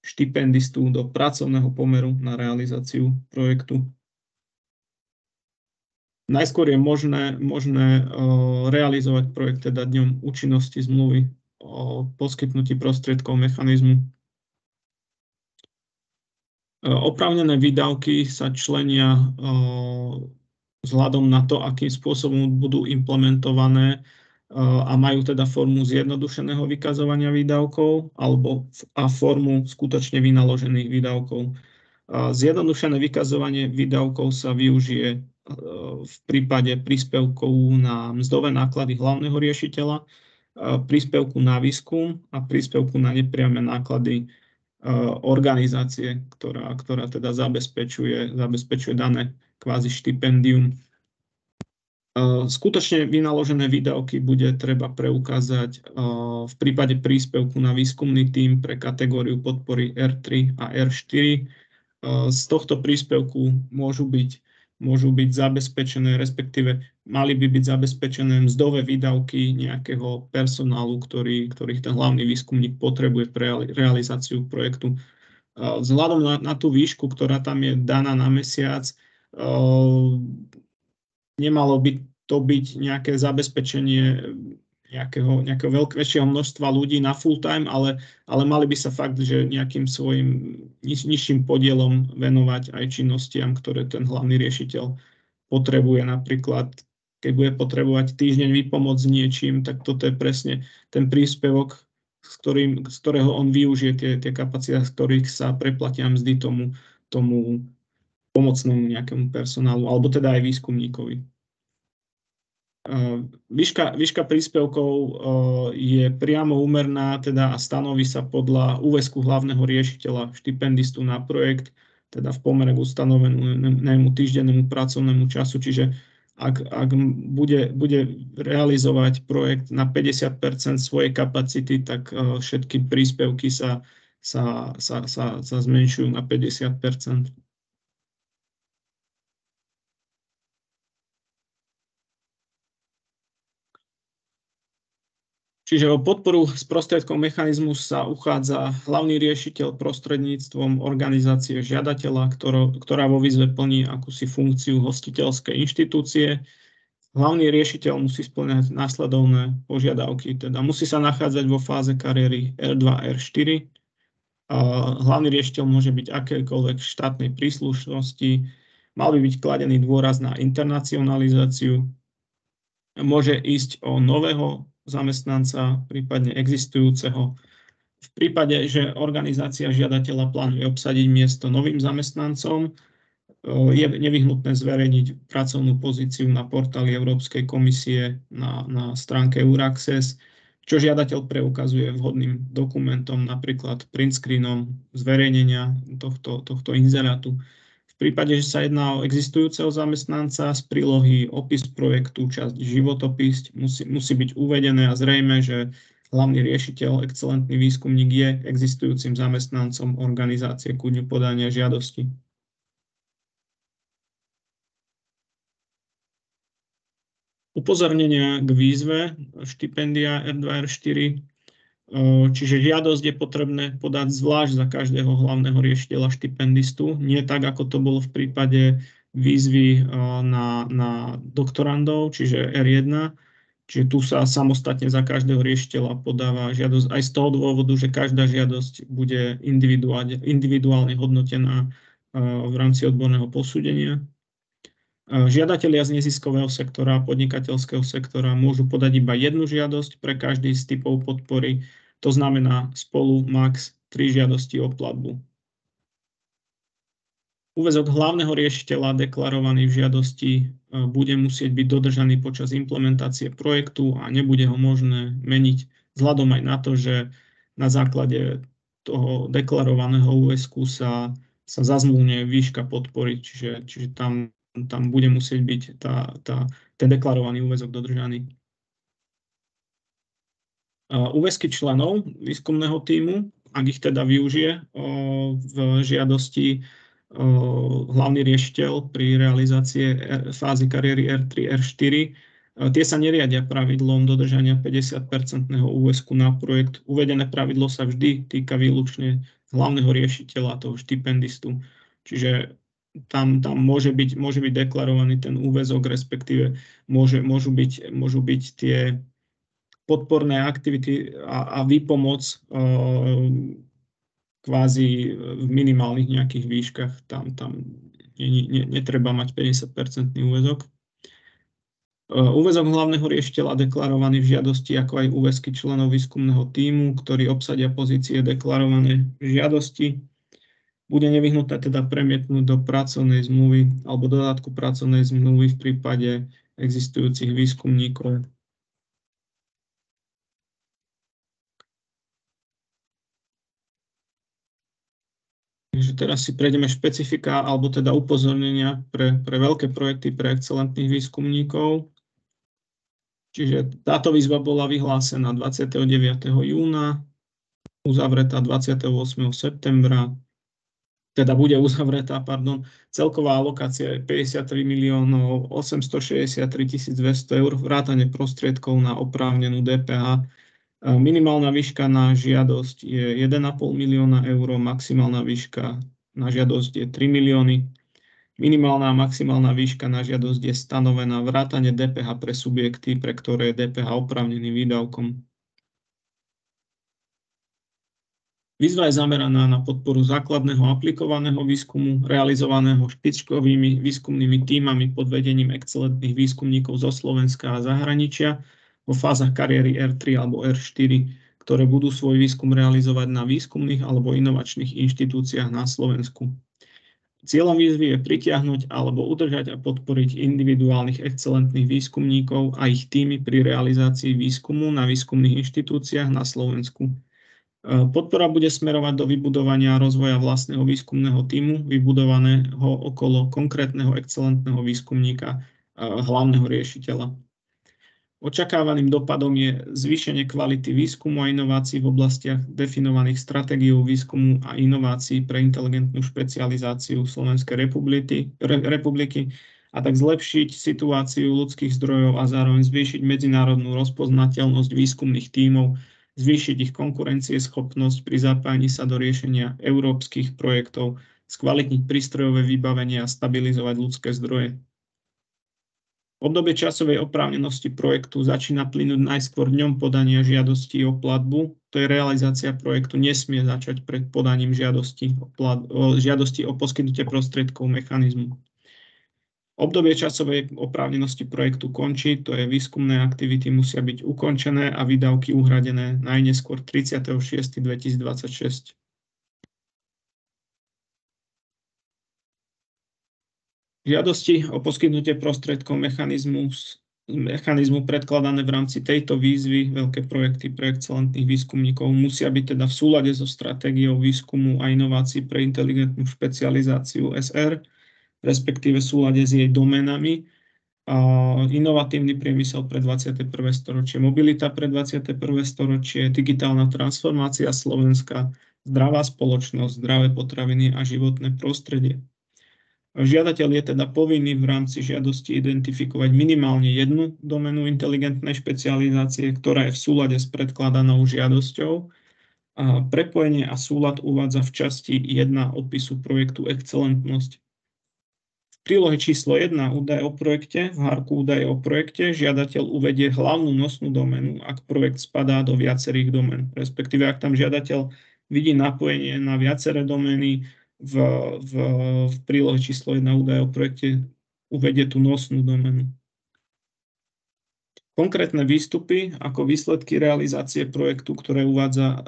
štipendistu do pracovného pomeru na realizáciu projektu. Najskôr je možné realizovať projekt teda dňom účinnosti zmluvy o poskytnutí prostriedkov mechanizmu. Oprávnené výdavky sa členia vzhľadom na to, akým spôsobom budú implementované a majú teda formu zjednodušeného vykazovania výdavkov a formu skutočne vynaložených výdavkov. Zjednodušené vykazovanie výdavkov sa využije v prípade príspevkov na mzdové náklady hlavného riešiteľa, príspevku na výskum a príspevku na nepriame náklady organizácie, ktorá teda zabezpečuje dané kvázi štipendium. Skutočne vynaložené výdavky bude treba preukázať v prípade príspevku na výskumný tím pre kategóriu podpory R3 a R4. Z tohto príspevku môžu byť zabezpečené, respektíve mali by byť zabezpečené mzdové výdavky nejakého personálu, ktorých ten hlavný výskumník potrebuje pre realizáciu projektu. Vzhľadom na tú výšku, ktorá tam je daná na mesiac, nemalo by to byť nejaké zabezpečenie nejakého väčšieho množstva ľudí na full time, ale mali by sa fakt, že nejakým svojim nižším podielom venovať aj činnostiam, ktoré ten hlavný riešiteľ potrebuje. Napríklad, keď bude potrebovať týždeň výpomoc s niečím, tak toto je presne ten príspevok, z ktorého on využije tie kapacity, z ktorých sa preplatia mzdy tomu pomocnému nejakému personálu, alebo teda aj výskumníkovi. Výška príspevkov je priamo úmerná teda a stanoví sa podľa úväzku hlavného riešiteľa štipendistu na projekt, teda v pomere k ustanovenému týždennému pracovnému času. Čiže ak bude realizovať projekt na 50% svojej kapacity, tak všetky príspevky sa zmenšujú na 50%. Čiže o podporu z prostriedkov mechanizmu sa uchádza hlavný riešiteľ prostredníctvom organizácie žiadateľa, ktorá vo výzve plní akúsi funkciu hostiteľskej inštitúcie. Hlavný riešiteľ musí spĺňať následovné požiadavky, teda musí sa nachádzať vo fáze kariéry R2 a R4. Hlavný riešiteľ môže byť akékoľvek štátnej príslušnosti, mal by byť kladený dôraz na internacionalizáciu, môže ísť o nového zamestnanca, prípadne existujúceho. V prípade, že organizácia žiadateľa plánuje obsadiť miesto novým zamestnancom, je nevyhnutné zverejniť pracovnú pozíciu na portáli Európskej komisie na stránke Euraccess, čo žiadateľ preukazuje vhodným dokumentom, napríklad print screenom zverejnenia tohto inzerátu. V prípade, že sa jedná o existujúceho zamestnanca, z prílohy opis projektu, časť životopis, musí byť uvedené a zrejme, že hlavný riešiteľ, excelentný výskumník je existujúcim zamestnancom organizácie ku dňu podania žiadosti. Upozornenia k výzve štipendia R2, R4, čiže žiadosť je potrebné podať zvlášť za každého hlavného riešiteľa štipendistu, nie tak, ako to bolo v prípade výzvy na doktorandov, čiže R1, čiže tu sa samostatne za každého riešiteľa podáva žiadosť aj z toho dôvodu, že každá žiadosť bude individuálne hodnotená v rámci odborného posúdenia. Žiadatelia z neziskového sektora a podnikateľského sektora môžu podať iba jednu žiadosť pre každý z typov podpory, to znamená spolu max 3 žiadosti o platbu. Úväzok hlavného riešiteľa deklarovaný v žiadosti bude musieť byť dodržaný počas implementácie projektu a nebude ho možné meniť vzhľadom aj na to, že na základe toho deklarovaného úväzku sa zazmluvňuje výška podpory, čiže tam bude musieť byť ten deklarovaný úväzok dodržaný. Úväzky členov výskumného tímu, ak ich teda využije v žiadosti hlavný riešiteľ pri realizácii fázy kariéry R3, R4, tie sa neriadia pravidlom dodržania 50% úväzku na projekt. Uvedené pravidlo sa vždy týka výlučne hlavného riešiteľa, toho štipendistu. Čiže tam môže byť deklarovaný ten úväzok, respektíve môžu byť tie podporné aktivity a výpomoc kvázi v minimálnych nejakých výškach. Tam netreba mať 50% úväzok. Úväzok hlavného riešiteľa deklarovaný v žiadosti, ako aj úväzky členov výskumného tímu, ktorí obsadia pozície deklarované v žiadosti, bude nevyhnutné teda premietnúť do pracovnej zmluvy alebo dodatku pracovnej zmluvy v prípade existujúcich výskumníkov. Takže teraz si prejdeme špecifika alebo teda upozornenia pre veľké projekty pre excelentných výskumníkov. Čiže táto výzva bola vyhlásená 29. júna, uzavretá 28. septembra, teda bude uzavretá, celková alokácia je 53 863 200 eur, vrátane prostriedkov na oprávnenú DPH. Minimálna výška na žiadosť je 1,5 milióna eur, maximálna výška na žiadosť je 3 milióny. Minimálna a maximálna výška na žiadosť je stanovená vrátane DPH pre subjekty, pre ktoré je DPH oprávneným výdavkom. Výzva je zameraná na podporu základného aplikovaného výskumu, realizovaného špičkovými výskumnými tímami pod vedením excelentných výskumníkov zo Slovenska a zahraničia vo fázach kariéry R3 alebo R4, ktoré budú svoj výskum realizovať na výskumných alebo inovačných inštitúciách na Slovensku. Cieľom výzvy je pritiahnuť alebo udržať a podporiť individuálnych excelentných výskumníkov a ich tímy pri realizácii výskumu na výskumných inštitúciách na Slovensku. Podpora bude smerovať do vybudovania a rozvoja vlastného výskumného tímu, vybudovaného okolo konkrétneho excelentného výskumníka, hlavného riešiteľa. Očakávaným dopadom je zvýšenie kvality výskumu a inovácií v oblastiach definovaných stratégiou výskumu a inovácií pre inteligentnú špecializáciu Slovenskej republiky a tak zlepšiť situáciu ľudských zdrojov a zároveň zvýšiť medzinárodnú rozpoznateľnosť výskumných tímov, zvýšiť ich konkurencieschopnosť pri zapájaní sa do riešenia európskych projektov, skvalitniť prístrojové vybavenie a stabilizovať ľudské zdroje. Obdobie časovej oprávnenosti projektu začína plynúť najskôr dňom podania žiadosti o platbu. To je realizácia projektu nesmie začať pred podaním žiadosti o poskytnutie prostriedkov mechanizmu. Obdobie časovej oprávnenosti projektu končí, to je výskumné aktivity musia byť ukončené a výdavky uhradené najneskôr 30.6.2026. Žiadosti o poskytnutie prostriedkov mechanizmu mechanizmu predkladané v rámci tejto výzvy, veľké projekty pre excelentných výskumníkov, musia byť teda v súlade so stratégiou výskumu a inovácií pre inteligentnú špecializáciu SR, respektíve v súlade s jej doménami. Inovatívny priemysel pre 21. storočie, mobilita pre 21. storočie, digitálna transformácia Slovenska, zdravá spoločnosť, zdravé potraviny a životné prostredie. Žiadateľ je teda povinný v rámci žiadosti identifikovať minimálne jednu doménu inteligentnej špecializácie, ktorá je v súlade s predkladanou žiadosťou. Prepojenie a súlad uvádza v časti 1 opisu projektu Excelentnosť. V prílohe číslo 1 údaje o projekte, v hárku údaje o projekte, žiadateľ uvedie hlavnú nosnú doménu, ak projekt spadá do viacerých domén. Respektíve, ak tam žiadateľ vidí napojenie na viaceré domény, v prílohe číslo 1 údaje o projekte uvedie tú nosnú doménu. Konkrétne výstupy ako výsledky realizácie projektu, ktoré uvádza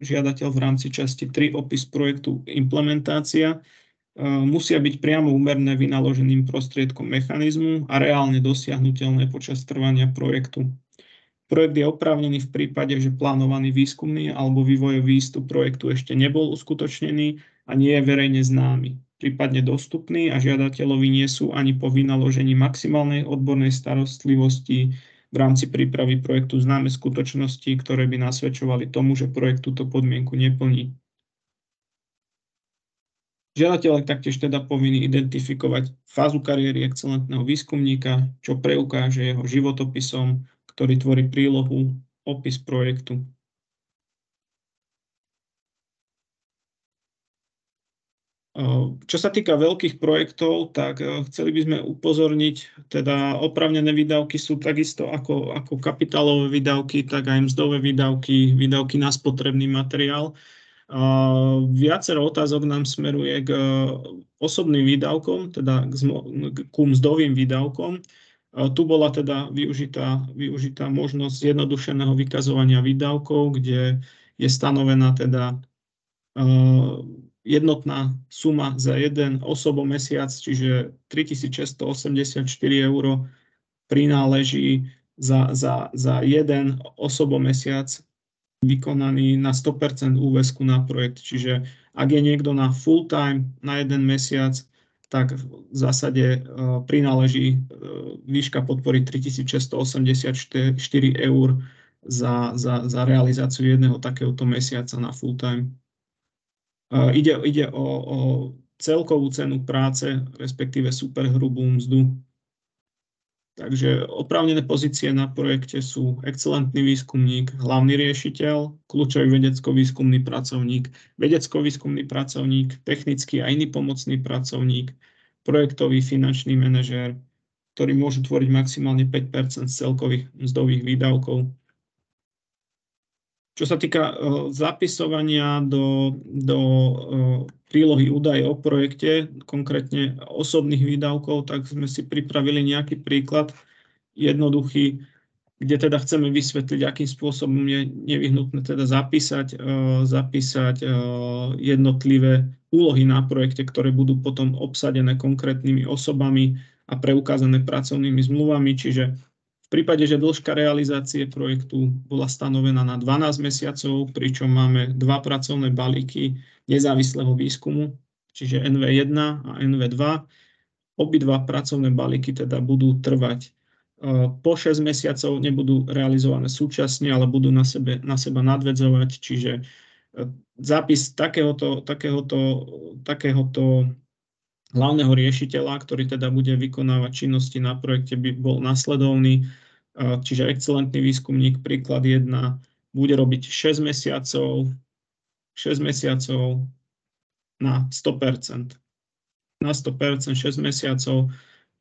žiadateľ v rámci časti 3 opis projektu implementácia, musia byť priamo úmerné vynaloženým prostriedkom mechanizmu a reálne dosiahnuteľné počas trvania projektu. Projekt je oprávnený v prípade, že plánovaný výskumný alebo vývojový výstup projektu ešte nebol uskutočnený a nie je verejne známy, prípadne dostupný a žiadateľovi nie sú ani po vynaložení maximálnej odbornej starostlivosti v rámci prípravy projektu známe skutočnosti, ktoré by nasvedčovali tomu, že projekt túto podmienku neplní. Žiadateľ je taktiež teda povinný identifikovať fázu kariéry excelentného výskumníka, čo preukáže jeho životopisom, ktorý tvorí prílohu opis projektu. Čo sa týka veľkých projektov, tak chceli by sme upozorniť, teda oprávnené výdavky sú takisto ako kapitálové výdavky, tak aj mzdové výdavky, výdavky na spotrebný materiál. Viacero otázok nám smeruje k osobným výdavkom, teda ku mzdovým výdavkom. Tu bola teda využitá možnosť zjednodušeného vykazovania výdavkov, kde je stanovená teda jednotná suma za jeden osobomesiac, čiže 3684 € prináleží za jeden osobomesiac vykonaný na 100% úväzku na projekt. Čiže ak je niekto na full time na jeden mesiac, tak v zásade prináleží výška podpory 3684 € za realizáciu jedného takéhoto mesiaca na full time. Ide o celkovú cenu práce, respektíve superhrubú mzdu. Takže oprávnené pozície na projekte sú excelentný výskumník, hlavný riešiteľ, kľúčový vedecko-výskumný pracovník, vedecko-výskumný pracovník, technický a iný pomocný pracovník, projektový finančný manažér, ktorí môžu tvoriť maximálne 5% z celkových mzdových výdavkov. Čo sa týka zapisovania do prílohy údaje o projekte, konkrétne osobných výdavkov, tak sme si pripravili nejaký príklad jednoduchý, kde teda chceme vysvetliť, akým spôsobom je nevyhnutné teda zapísať jednotlivé úlohy na projekte, ktoré budú potom obsadené konkrétnymi osobami a preukázané pracovnými zmluvami, čiže v prípade, že dĺžka realizácie projektu bola stanovená na 12 mesiacov, pričom máme 2 pracovné balíky nezávislého výskumu, čiže NV1 a NV2, obidva pracovné balíky teda budú trvať po 6 mesiacov, nebudú realizované súčasne, ale budú na seba nadväzovať, čiže zápis takéhoto hlavného riešiteľa, ktorý teda bude vykonávať činnosti na projekte, by bol nasledovný. Čiže excelentný výskumník, príklad 1, bude robiť 6 mesiacov na 100%. Na 100%, 6 mesiacov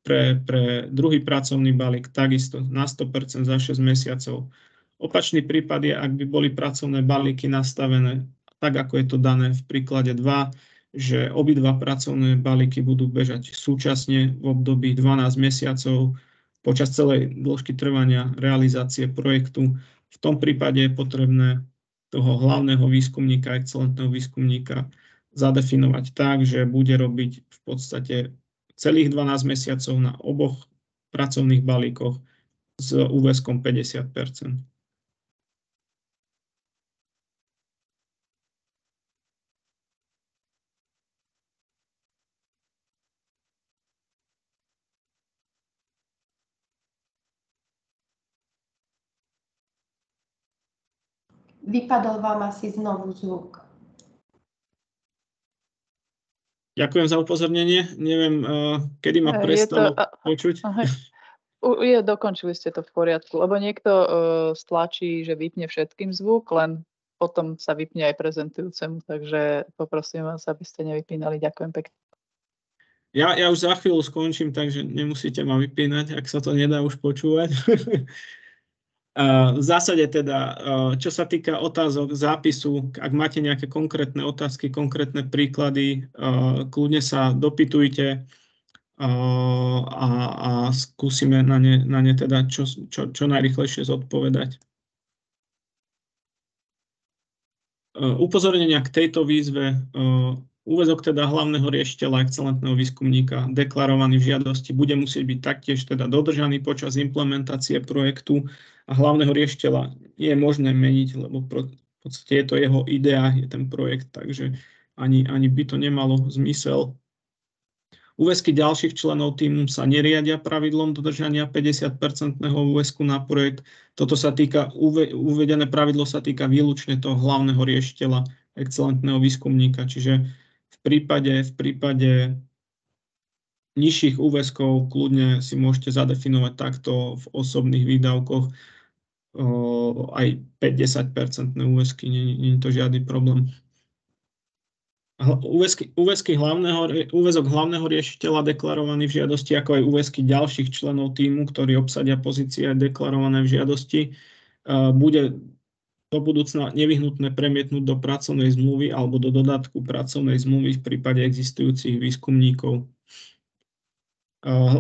pre druhý pracovný balík, takisto na 100% za 6 mesiacov. Opačný prípad je, ak by boli pracovné balíky nastavené tak, ako je to dané v príklade 2, že obidva pracovné balíky budú bežať súčasne v období 12 mesiacov počas celej dĺžky trvania realizácie projektu. V tom prípade je potrebné toho hlavného výskumníka, excelentného výskumníka zadefinovať tak, že bude robiť v podstate celých 12 mesiacov na oboch pracovných balíkoch s úväzkom 50%. Vypadol vám asi znovu zvuk. Ďakujem za upozornenie. Neviem, kedy ma prestalo počuť. Dokončili ste to v poriadku, lebo niekto stlačí, že vypne všetkým zvuk, len potom sa vypne aj prezentujúcemu, takže poprosím vás, aby ste nevypínali. Ďakujem pekne. Ja už za chvíľu skončím, takže nemusíte ma vypínať, ak sa to nedá už počúvať. V zásade teda, čo sa týka otázok zápisu, ak máte nejaké konkrétne otázky, konkrétne príklady, kľudne sa dopytujte a skúsime na ne teda čo najrýchlejšie zodpovedať. Upozornenia k tejto výzve. Úväzok teda hlavného riešiteľa excelentného výskumníka deklarovaný v žiadosti bude musieť byť taktiež teda dodržaný počas implementácie projektu a hlavného riešiteľa nie je možné meniť, lebo v podstate je to jeho idea, je ten projekt, takže ani by to nemalo zmysel. Úväzky ďalších členov tímu sa neriadia pravidlom dodržania 50%-ného úväzku na projekt. Toto sa týka, uvedené pravidlo sa týka výlučne toho hlavného riešiteľa excelentného výskumníka, čiže v prípade nižších úväzkov kľudne si môžete zadefinovať takto v osobných výdavkoch aj 50% úväzky, nie je to žiadny problém. Úväzok hlavného riešiteľa deklarovaný v žiadosti, ako aj úväzky ďalších členov tímu, ktorí obsadia pozície deklarované v žiadosti, bude do budúcna nevyhnutné premietnúť do pracovnej zmluvy alebo do dodatku pracovnej zmluvy v prípade existujúcich výskumníkov.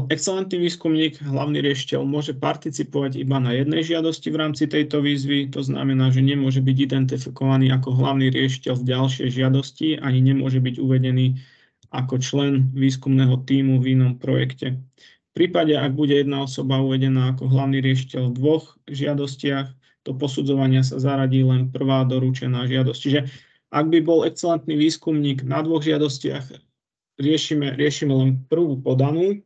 Excelentný výskumník, hlavný riešiteľ, môže participovať iba na jednej žiadosti v rámci tejto výzvy. To znamená, že nemôže byť identifikovaný ako hlavný riešiteľ v ďalšej žiadosti, ani nemôže byť uvedený ako člen výskumného tímu v inom projekte. V prípade, ak bude jedna osoba uvedená ako hlavný riešiteľ v dvoch žiadostiach, do posudzovania sa zaradí len prvá doručená žiadosť. Čiže ak by bol excelentný výskumník na dvoch žiadostiach, riešime len prvú podanú,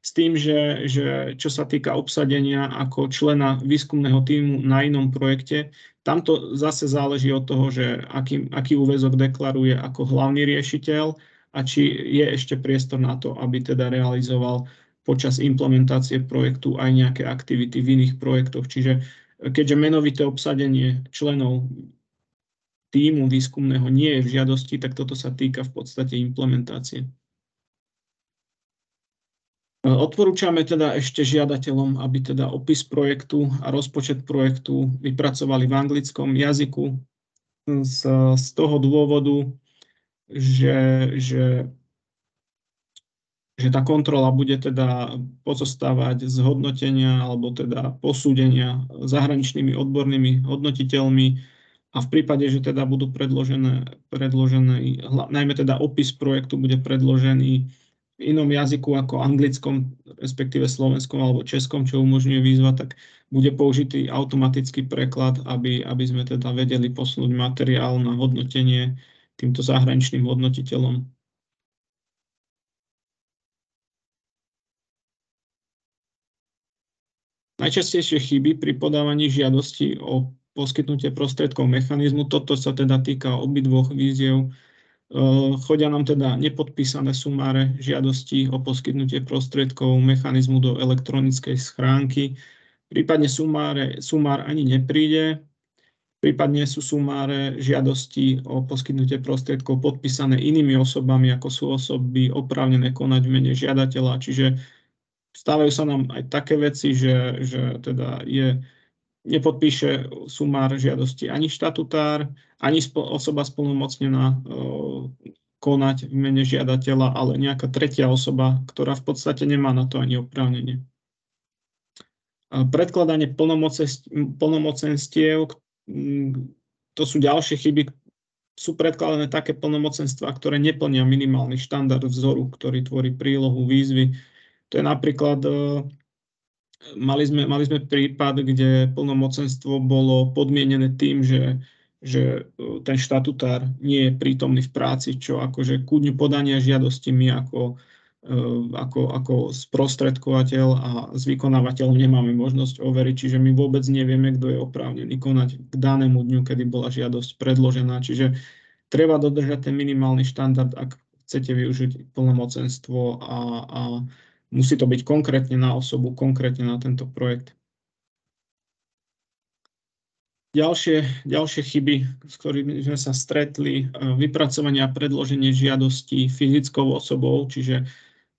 s tým, že čo sa týka obsadenia ako člena výskumného tímu na inom projekte, tamto zase záleží od toho, že aký úväzok deklaruje ako hlavný riešiteľ a či je ešte priestor na to, aby teda realizoval počas implementácie projektu aj nejaké aktivity v iných projektoch. Čiže keďže menovité obsadenie členov tímu výskumného nie je v žiadosti, tak toto sa týka v podstate implementácie. Odporúčame teda ešte žiadateľom, aby teda opis projektu a rozpočet projektu vypracovali v anglickom jazyku z toho dôvodu, že tá kontrola bude teda pozostávať z hodnotenia alebo teda posúdenia zahraničnými odbornými hodnotiteľmi a v prípade, že teda budú predložené najmä teda opis projektu bude predložený v inom jazyku ako anglickom, respektíve slovenskom alebo českom, čo umožňuje výzva, tak bude použitý automatický preklad, aby sme teda vedeli posunúť materiál na hodnotenie týmto zahraničným hodnotiteľom. Najčastejšie chyby pri podávaní žiadosti o poskytnutie prostriedkov mechanizmu, toto sa teda týka obidvoch výziev. Chodia nám teda nepodpísané sumáre žiadosti o poskytnutie prostriedkov mechanizmu do elektronickej schránky. Prípadne sumár ani nepríde. Prípadne sú sumáre žiadosti o poskytnutie prostriedkov podpísané inými osobami, ako sú osoby oprávnené konať v mene žiadateľa. Čiže stávajú sa nám aj také veci, že teda nepodpíše sumár žiadosti ani štatutár, ani osoba splnomocnená konať v mene žiadateľa, ale nejaká tretia osoba, ktorá v podstate nemá na to ani oprávnenie. Predkladanie plnomocenstiev, to sú ďalšie chyby. Sú predkladané také plnomocenstvá, ktoré neplnia minimálny štandard vzoru, ktorý tvorí prílohu výzvy. To je napríklad Mali sme prípad, kde plnomocenstvo bolo podmienené tým, že ten štatutár nie je prítomný v práci, čo akože ku dňu podania žiadosti my ako sprostredkovateľ a s vykonávateľom nemáme možnosť overiť, čiže my vôbec nevieme, kto je oprávnený konať k danému dňu, kedy bola žiadosť predložená. Čiže treba dodržať ten minimálny štandard, ak chcete využiť plnomocenstvo a musí to byť konkrétne na osobu, konkrétne na tento projekt. Ďalšie chyby, s ktorými sme sa stretli, vypracovanie a predloženie žiadosti fyzickou osobou, čiže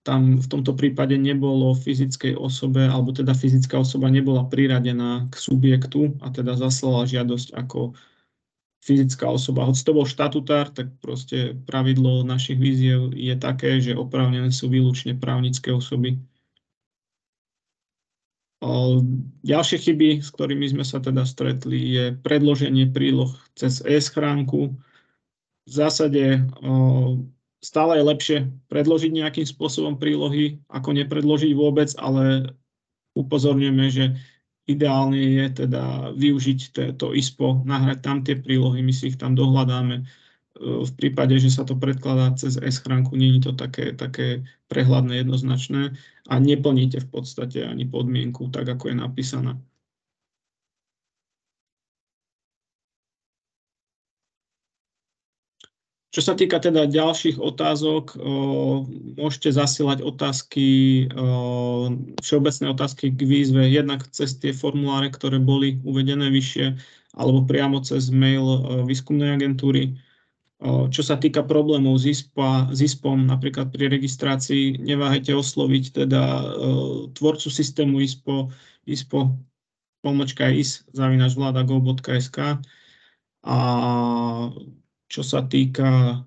tam v tomto prípade nebolo fyzickej osobe, alebo teda fyzická osoba nebola priradená k subjektu a teda zaslala žiadosť ako fyzická osoba. Hoď to bol štatutár, tak proste pravidlo našich víziev je také, že oprávnené sú výlučne právnické osoby. Ďalšie chyby, s ktorými sme sa teda stretli, je predloženie príloh cez e-schránku. V zásade stále je lepšie predložiť nejakým spôsobom prílohy, ako nepredložiť vôbec, ale upozorňujeme, že ideálne je teda využiť to ISPO, nahrať tam tie prílohy, my si ich tam dohľadáme. V prípade, že sa to predkladá cez e-schránku, nie je to také prehľadné, jednoznačné a neplníte v podstate ani podmienku, tak ako je napísaná. Čo sa týka teda ďalších otázok, môžete zasielať otázky, všeobecné otázky k výzve, jednak cez tie formuláre, ktoré boli uvedené vyššie, alebo priamo cez mail výskumnej agentúry. Čo sa týka problémov s ISPom, napríklad pri registrácii, neváhajte osloviť teda tvorcu systému ispo.is@vlada.gov.sk. A čo sa týka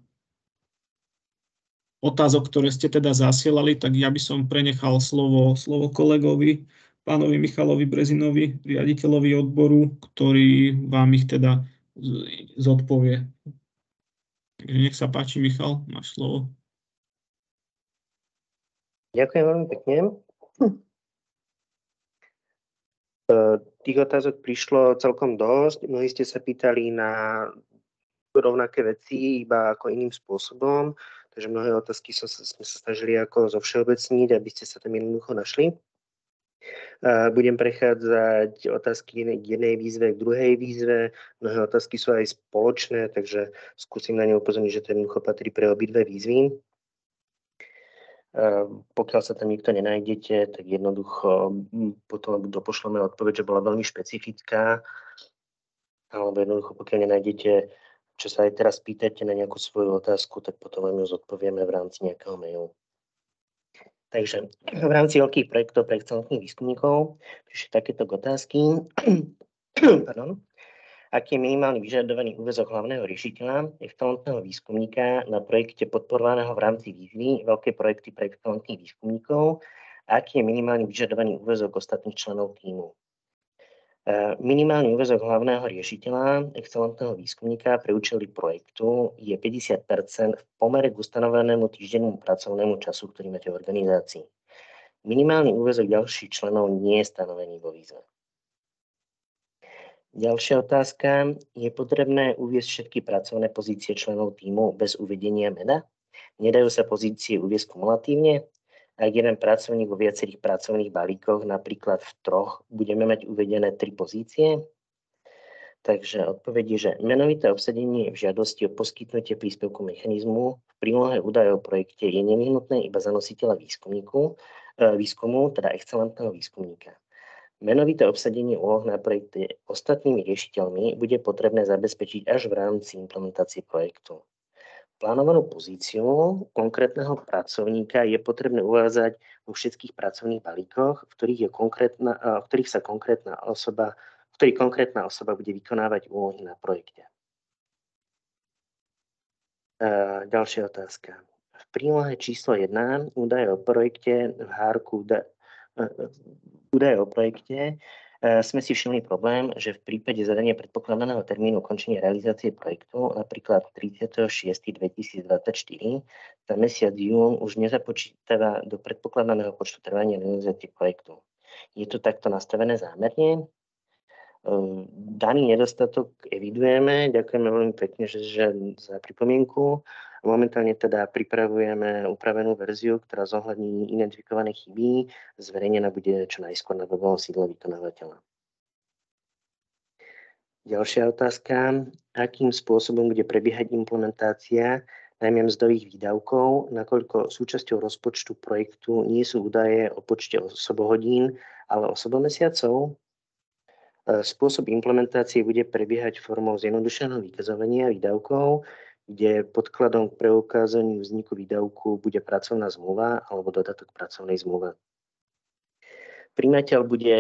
otázok, ktoré ste teda zasielali, tak ja by som prenechal slovo kolegovi, pánovi Michalovi Brezinovi, riaditeľovi odboru, ktorý vám ich teda zodpovie. Takže nech sa páči, Michal, máš slovo. Ďakujem veľmi pekne. Tých otázok prišlo celkom dosť. Mnohí ste sa pýtali na rovnaké veci, iba ako iným spôsobom. Takže mnohé otázky sme sa snažili ako zovšeobecniť, aby ste sa tam jednoducho našli. Budem prechádzať otázky k jednej výzve, k druhej výzve. Mnohé otázky sú aj spoločné, takže skúsim na ne upozorniť, že to jednoducho patrí pre obidve výzvy. Pokiaľ sa tam nikto nenájdete, tak jednoducho potom dopošleme odpoveď, že bola veľmi špecifická, alebo jednoducho pokiaľ nenájdete, čo sa aj teraz pýtate na nejakú svoju otázku, tak potom vám ju zodpovieme v rámci nejakého mailu. Takže v rámci veľkých projektov pre excelentných výskumníkov prišli takéto otázky. Aký je minimálny vyžadovaný úväzok hlavného riešiteľa excelentného výskumníka na projekte podporovaného v rámci výzvy veľké projekty pre excelentných výskumníkov? A aký je minimálny vyžadovaný úväzok ostatných členov tímu? Minimálny úväzok hlavného riešiteľa excelentného výskumníka pre účely projektu je 50% v pomere k ustanovenému týždennému pracovnému času, ktorý máte v organizácii. Minimálny úväzok ďalších členov nie je stanovený vo výzve. Ďalšia otázka. Je potrebné uviesť všetky pracovné pozície členov tímu bez uvedenia mena? Nedajú sa pozície uviesť kumulatívne? Ak jeden pracovník vo viacerých pracovných balíkoch, napríklad v 3, budeme mať uvedené 3 pozície. Takže odpoveď je, že menovité obsadenie v žiadosti o poskytnutie príspevku mechanizmu v prílohe údajov o projekte je nevyhnutné iba za nositeľa výskumu, teda excelentného výskumníka. Menovité obsadenie úloh na projekte ostatnými riešiteľmi bude potrebné zabezpečiť až v rámci implementácie projektu. Plánovanú pozíciu konkrétneho pracovníka je potrebné uvádzať vo všetkých pracovných balíkoch, v ktorých konkrétna osoba bude vykonávať úlohy na projekte. Ďalšia otázka. V prílohe číslo 1 údaje o projekte v hárku údaje o projekte sme si všimli problém, že v prípade zadania predpokladaného termínu ukončenia realizácie projektu, napríklad 36.2024, za mesiac jún už nezapočítava do predpokladaného počtu trvania realizácie projektu. Je to takto nastavené zámerne? Daný nedostatok evidujeme. Ďakujeme veľmi pekne za pripomienku. Momentálne teda pripravujeme upravenú verziu, ktorá zohľadní identifikované chyby. Zverejnená bude čo najskôr na webovom sídle vykonávateľa. Ďalšia otázka. Akým spôsobom bude prebiehať implementácia najmä mzdových výdavkov, nakoľko súčasťou rozpočtu projektu nie sú údaje o počte osobohodín, ale osobomesiacov? Spôsob implementácie bude prebiehať formou zjednodušeného vykazovania výdavkov, kde podkladom k preukázaniu vzniku výdavku bude pracovná zmluva alebo dodatok pracovnej zmluve. Prijímateľ bude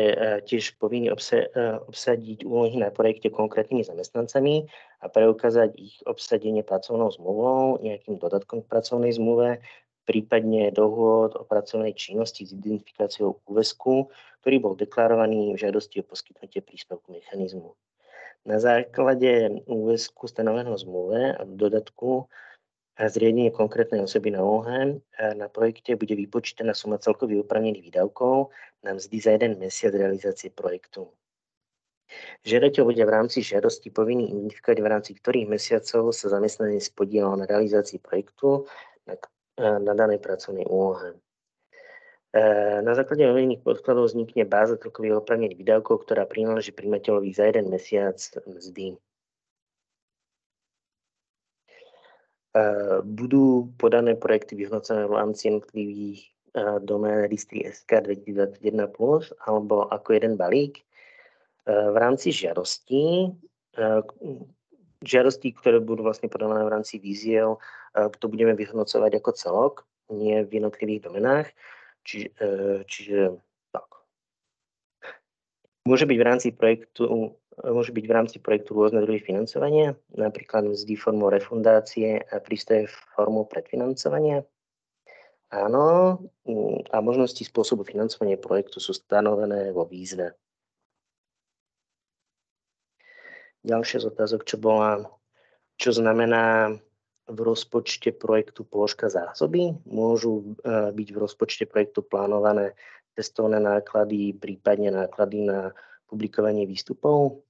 tiež povinný obsadiť úlohy na projekte konkrétnymi zamestnancami a preukázať ich obsadenie pracovnou zmluvou, nejakým dodatkom k pracovnej zmluve, prípadne dohôd o pracovnej činnosti s identifikáciou úväzku, ktorý bol deklarovaný v žiadosti o poskytnutie príspevku mechanizmu. Na základe úväzku stanoveného v zmluve a dodatku a zriadenie konkrétnej osoby na úlohe na projekte bude vypočítaná suma celkových oprávnených výdavkov na mzdy za 1 mesiac realizácie projektu. Žiadateľ bude v rámci žiadosti povinný identifikovať, v rámci ktorých mesiacov sa zamestnanec podieľal na realizácii projektu na danej pracovnej úlohe. Na základe uvedených podkladov vznikne báza celkových oprávnených výdavkov, ktorá prináleží prijímateľovi za 1 mesiac mzdy. Budú podané projekty vyhodnocené v rámci jednotlivých domén listy SK 2021+, alebo ako jeden balík. V rámci žiadostí, ktoré budú vlastne podané v rámci víziev, to budeme vyhodnocovať ako celok, nie v jednotlivých domenách. Čiže tak. Môže byť v rámci projektu rôzne druhy financovania, napríklad mzdy formou refundácie a prístroje formou predfinancovania. Áno, a možnosti spôsobu financovania projektu sú stanovené vo výzve. Ďalšia z otázok, čo znamená v rozpočte projektu položka zásoby. Môžu byť v rozpočte projektu plánované cestovné náklady, prípadne náklady na publikovanie výstupov.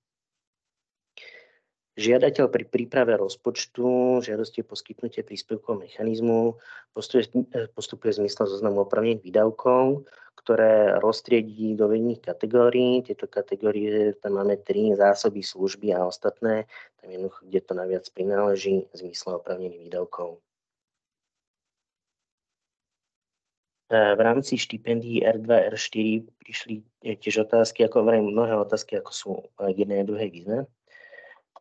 Žiadateľ pri príprave rozpočtu žiadosti o poskytnutie príspevkov mechanizmu postupuje v zmysle zoznamu oprávnených výdavkov, ktoré roztriedí do vedných kategórií. Tieto kategórie, tam máme 3: zásoby, služby a ostatné. Tam jednoducho, kde to najviac prináleží v zmysle oprávnených výdavkov. V rámci štipendií R2 a R4 prišli tiež otázky, ako hovorím, mnohé otázky, ako sú k jednej a druhej výzve.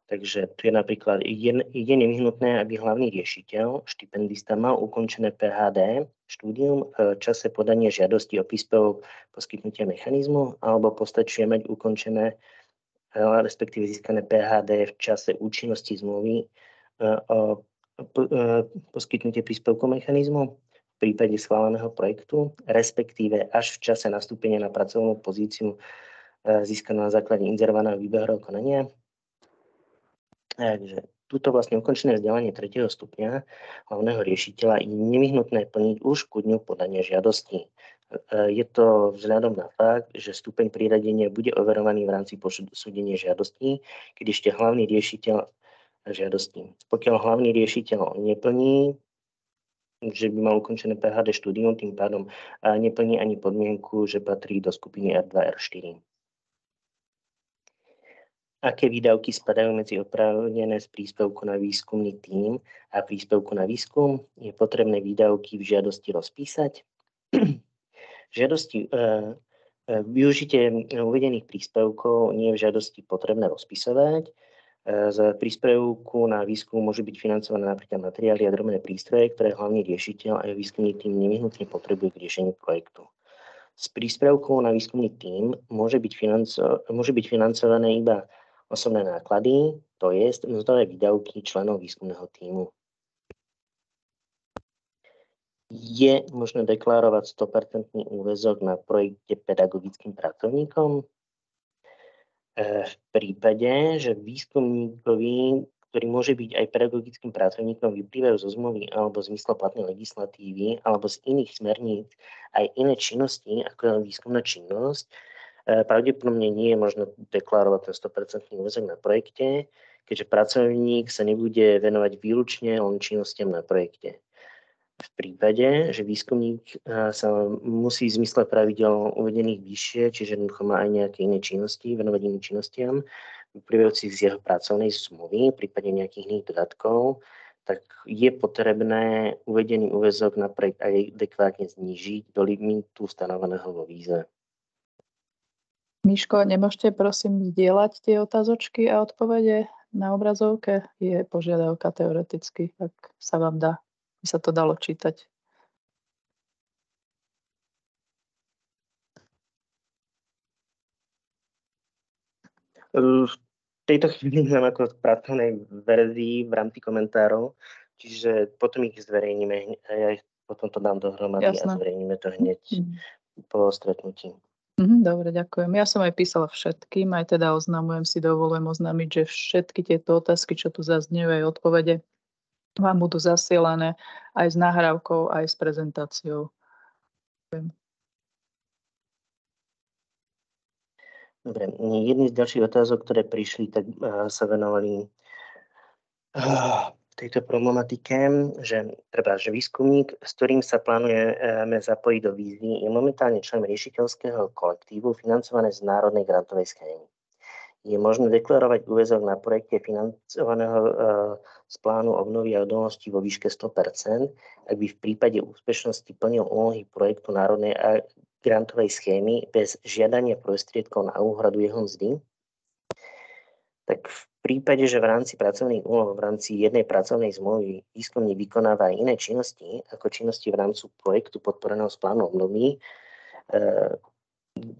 Takže tu je napríklad, je nevyhnutné, aby hlavný riešiteľ, štipendista, mal ukončené PhD štúdium v čase podania žiadosti o príspevok poskytnutia mechanizmu, alebo postačuje mať ukončené, respektíve získané PhD v čase účinnosti zmluvy o poskytnutie príspevku mechanizmu v prípade schváleného projektu, respektíve až v čase nastúpenia na pracovnú pozíciu získaná na základe inzerovaného výberového konania. Takže túto vlastne ukončené vzdelanie 3. stupňa hlavného riešiteľa je nevyhnutné plniť už ku dňu podania žiadosti. Je to vzhľadom na fakt, že stupeň priradenia bude overovaný v rámci posúdenia žiadosti, keď ešte hlavný riešiteľ žiadosti. Pokiaľ hlavný riešiteľ neplní, že by mal ukončené PhD štúdium, tým pádom neplní ani podmienku, že patrí do skupiny R2, R4. Aké výdavky spadajú medzi oprávnené z príspevku na výskumný tím a príspevku na výskum? Je potrebné výdavky v žiadosti rozpísať? Využitie uvedených príspevkov nie je v žiadosti potrebné rozpisovať. Z príspevku na výskum môže byť financované napríklad materiály a drobné prístroje, ktoré hlavný riešiteľ a jeho výskumný tím nevyhnutne potrebujú k riešeniu projektu. Z príspevkov na výskumný tím môže byť financované iba osobné náklady, to je mzdové výdavky členov výskumného tímu. Je možné deklarovať 100% úväzok na projekte pedagogickým pracovníkom? V prípade, že výskumníkovi, ktorý môže byť aj pedagogickým pracovníkom, vyplývajú zo zmluvy alebo zmyslo-platnej legislatívy alebo z iných smerníc aj iné činnosti, ako je výskumná činnosť, pravdepodobne nie je možné deklarovať ten 100% úväzok na projekte, keďže pracovník sa nebude venovať výlučne len činnostiam na projekte. V prípade, že výskumník sa musí v zmysle pravidel uvedených vyššie, čiže jednoducho má aj nejaké iné činnosti, venovať iným činnostiam, vyplývajúcich z jeho pracovnej zmluvy, prípadne nejakých iných dodatkov, tak je potrebné uvedený úväzok na projekt aj adekvátne znížiť do limitu stanoveného vo výzve. Miško, nemôžete prosím zdieľať tie otázočky a odpovede na obrazovke? Je požiadavka teoreticky, ak sa vám dá, by sa to dalo čítať. V tejto chvíli mám ako v pracovnej verzii v rámci komentárov, čiže potom ich zverejníme, ja potom to dám dohromady. Jasné. A zverejníme to hneď po stretnutí. Dobre, ďakujem. Ja som aj písala všetkým, aj teda dovolujem oznámiť, že všetky tieto otázky, čo tu zaznievajú, aj odpovede, vám budú zasielané aj s nahrávkou, aj s prezentáciou. Ďakujem. Dobre, jedný z ďalších otázok, ktoré prišli, tak sa venovali tejto problematike, že výskumník, s ktorým sa plánujeme zapojiť do výzvy, je momentálne členom riešiteľského kolektívu financované z národnej grantovej schémy. Je možné deklarovať úväzok na projekte financovaného z plánu obnovy a odolnosti vo výške 100%, ak by v prípade úspešnosti plnil úlohy projektu národnej grantovej schémy bez žiadania prostriedkov na úhradu jeho mzdy. Tak v prípade, že v rámci pracovných úloh, v rámci jednej pracovnej zmluvy výskumník vykonáva aj iné činnosti, ako činnosti v rámci projektu podporeného z plánu obnovy,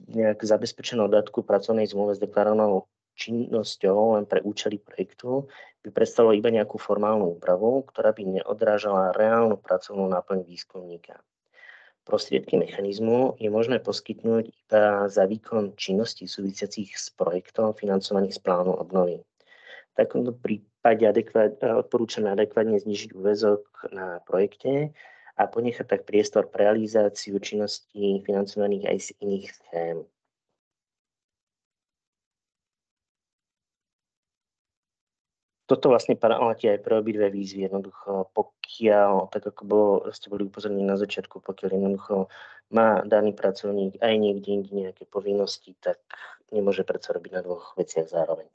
nejak zabezpečenou dodatku pracovnej zmluve s deklarovanou činnosťou len pre účely projektu, by predstavilo iba nejakú formálnu úpravu, ktorá by neodrážala reálnu pracovnú náplň výskumníka. Prostriedky mechanizmu je možné poskytnúť iba za výkon činností súvisiacich s projektom financovaných z plánu obnovy. V takomto prípade odporúčame adekvátne znižiť úväzok na projekte a ponechať tak priestor pre realizáciu činností financovaných aj z iných schém. Toto vlastne platí aj pre obidve výzvy. Jednoducho, pokiaľ, tak ako ste boli upozornení na začiatku, pokiaľ jednoducho má daný pracovník aj niekde inde nejaké povinnosti, tak nemôže predsa robiť na dvoch veciach zároveň.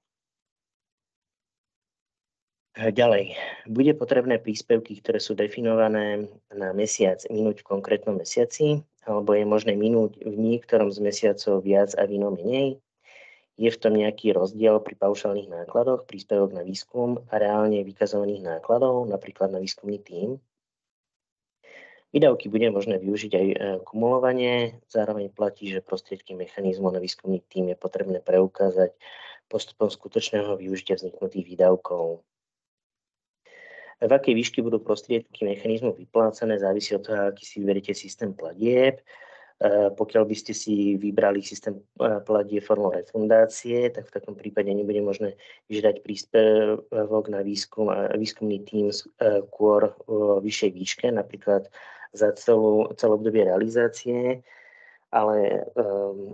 Ďalej, bude potrebné príspevky, ktoré sú definované na mesiac, minúť v konkrétnom mesiaci, alebo je možné minúť v niektorom z mesiacov viac a v inom menej? Je v tom nejaký rozdiel pri paušálnych nákladoch, príspevok na výskum a reálne vykazovaných nákladov, napríklad na výskumný tím? Výdavky bude možné využiť aj kumulovanie, zároveň platí, že prostriedky mechanizmu na výskumný tím je potrebné preukázať postupom skutočného využitia vzniknutých výdavkov. V akej výške budú prostriedky mechanizmu vyplácané, závisí od toho, aký si vyberiete systém platieb. Pokiaľ by ste si vybrali systém platie formou refundácie, tak v takom prípade nebude možné vyžiadať príspevok na výskum a výskumný tím skôr vo vyššej výške, napríklad za celé obdobie realizácie, ale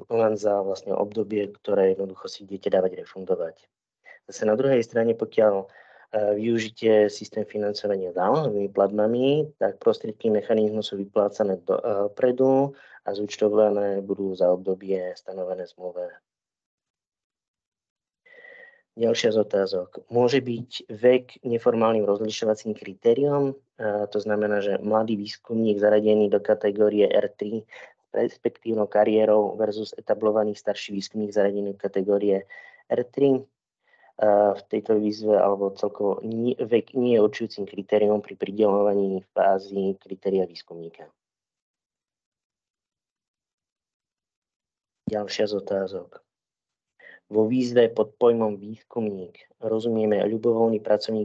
len za vlastne obdobie, ktoré jednoducho si idete dávať refundovať. Zase na druhej strane, pokiaľ využite systém financovania zálohovými platbami, tak prostriedky mechanizmu sú vyplácané dopredu a zúčtované budú za obdobie stanovené zmluve. Ďalšia z otázok. Môže byť vek neformálnym rozlišovacím kritériom? To znamená, že mladý výskumník zaradený do kategórie R3 s perspektívnou kariérou versus etablovaný starší výskumník zaradený do kategórie R3. V tejto výzve alebo celkovo vek nie je určujúcim kritériom pri prideľovaní fázy kritéria výskumníka. Ďalšia z otázok. Vo výzve pod pojmom výskumník rozumieme ľubovoľný pracovník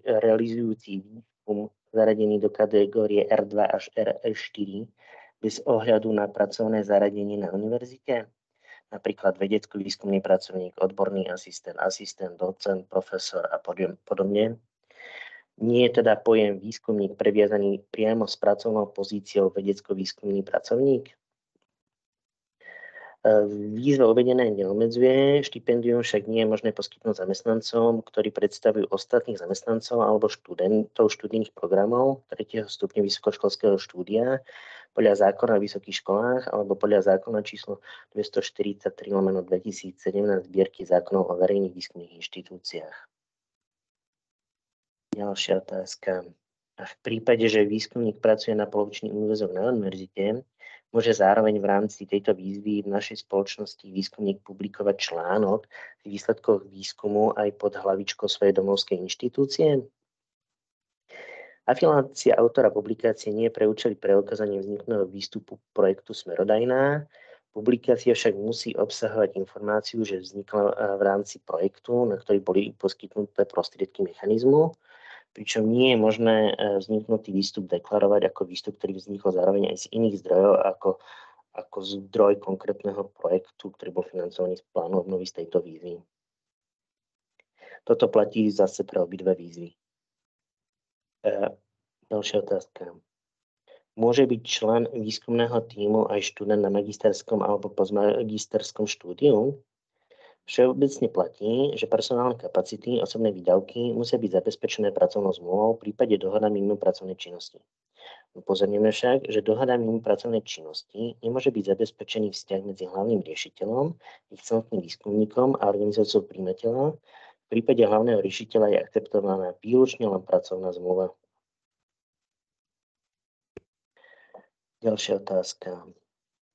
realizujúci výskum zaradený do kategórie R2 až R4 bez ohľadu na pracovné zaradenie na univerzite. napríklad vedecko-výskumný pracovník, odborný asistent, docent, profesor a podobne. Nie je teda pojem výskumník previazaný priamo s pracovnou pozíciou vedecko-výskumný pracovník? Výzva uvedené neobmedzuje, štipendium však nie je možné poskytnúť zamestnancom, ktorí predstavujú ostatných zamestnancov alebo študentov študijných programov 3. stupňa vysokoškolského štúdia podľa zákona o vysokých školách alebo podľa zákona číslo 243/2017 zbierky zákonov o verejných výskumných inštitúciách. Ďalšia otázka. V prípade, že výskumník pracuje na polovičný úväzok na univerzite, môže zároveň v rámci tejto výzvy v našej spoločnosti výskumník publikovať článok v výsledkoch výskumu aj pod hlavičkou svojej domovskej inštitúcie? Afilácia autora publikácie nie je pre účely preukázania vznikného výstupu projektu Smerodajná. Publikácia však musí obsahovať informáciu, že vznikla v rámci projektu, na ktorý boli poskytnuté prostriedky mechanizmu, pričom nie je možné vzniknutý výstup deklarovať ako výstup, ktorý vznikol zároveň aj z iných zdrojov ako zdroj konkrétneho projektu, ktorý bol financovaný z plánu obnovy z tejto výzvy. Toto platí zase pre obidve výzvy. Ďalšia otázka. Môže byť člen výskumného tímu aj študent na magisterskom alebo postmagisterskom štúdiu? Všeobecne platí, že personálne kapacity, osobné výdavky musia byť zabezpečené pracovnou zmluvou v prípade dohoda mimo pracovnej činnosti. Upozorňujeme však, že dohoda mimo pracovnej činnosti nemôže byť zabezpečený vzťah medzi hlavným riešiteľom, ich samotným výskumníkom a organizáciou prijímateľa. V prípade hlavného riešiteľa je akceptovaná výlučne len pracovná zmluva. Ďalšia otázka.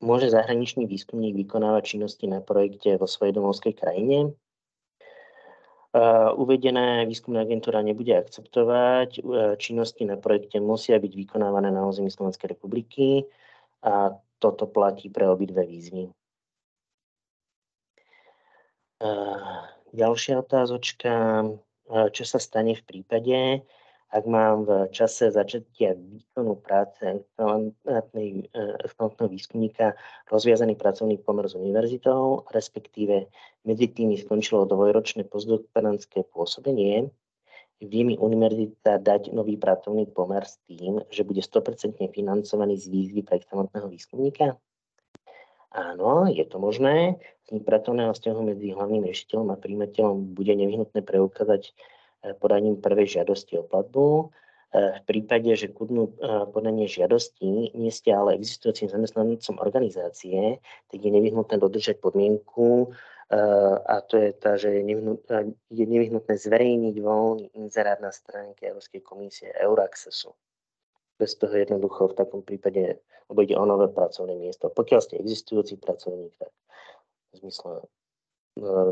Môže zahraničný výskumník vykonávať činnosti na projekte vo svojej domovskej krajine? Uvedená výskumná agentúra nebude akceptovať. Činnosti na projekte musia byť vykonávané na území Slovenskej republiky a toto platí pre obidve výzvy. Ďalšia otázočka. Čo sa stane v prípade, ak mám v čase začiatia výkonu práce excelentného výskumníka rozviazaný pracovný pomer s univerzitou, respektíve medzi tými skončilo dvojročné postdoktorandské pôsobenie, vie mi univerzita dať nový pracovný pomer s tým, že bude 100% financovaný z výzvy pre excelentného výskumníka? Áno, je to možné. Vznik pracovného vzťahu medzi hlavným riešiteľom a prijímateľom bude nevyhnutné preukázať podaním prvej žiadosti o platbu. V prípade, že kudnú podanie žiadosti nie ste ale existujúcim zamestnancom organizácie, tak je nevyhnutné dodržať podmienku a to je tá, že je nevyhnutné zverejniť voľný inzerát na stránke Európskej komisie Euraccessu. Bez toho jednoducho v takom prípade, lebo ide o nové pracovné miesto. Pokiaľ ste existujúci pracovník, tak v zmysle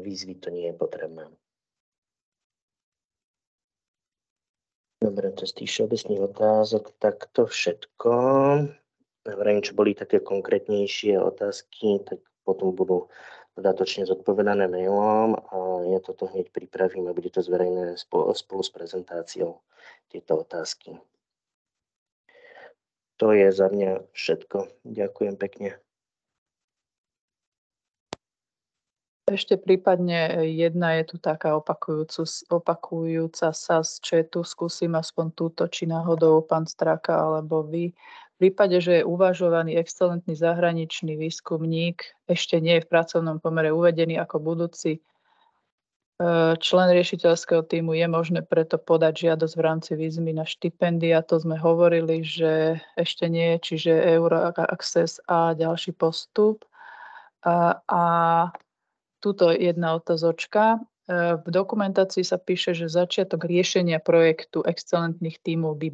výzvy to nie je potrebné. Dobre, to z tých všeobecných otázok, tak to všetko. Vrajím, čo boli také konkrétnejšie otázky, tak potom budú dodatočne zodpovedané mailom a ja toto hneď pripravím a bude to zverejnené spolu s prezentáciou tieto otázky. To je za mňa všetko. Ďakujem pekne. Ešte prípadne jedna je tu taká opakujúca sa z chatu. Skúsim aspoň túto, či náhodou pán Straka alebo vy. V prípade, že je uvažovaný excelentný zahraničný výskumník, ešte nie je v pracovnom pomere uvedený ako budúci člen riešiteľského tímu, je možné preto podať žiadosť v rámci výzvy na štipendia. To sme hovorili, že ešte nie, čiže Euraccess a ďalší postup. A tuto jedna otázočka. V dokumentácii sa píše, že začiatok riešenia projektu excelentných tímov by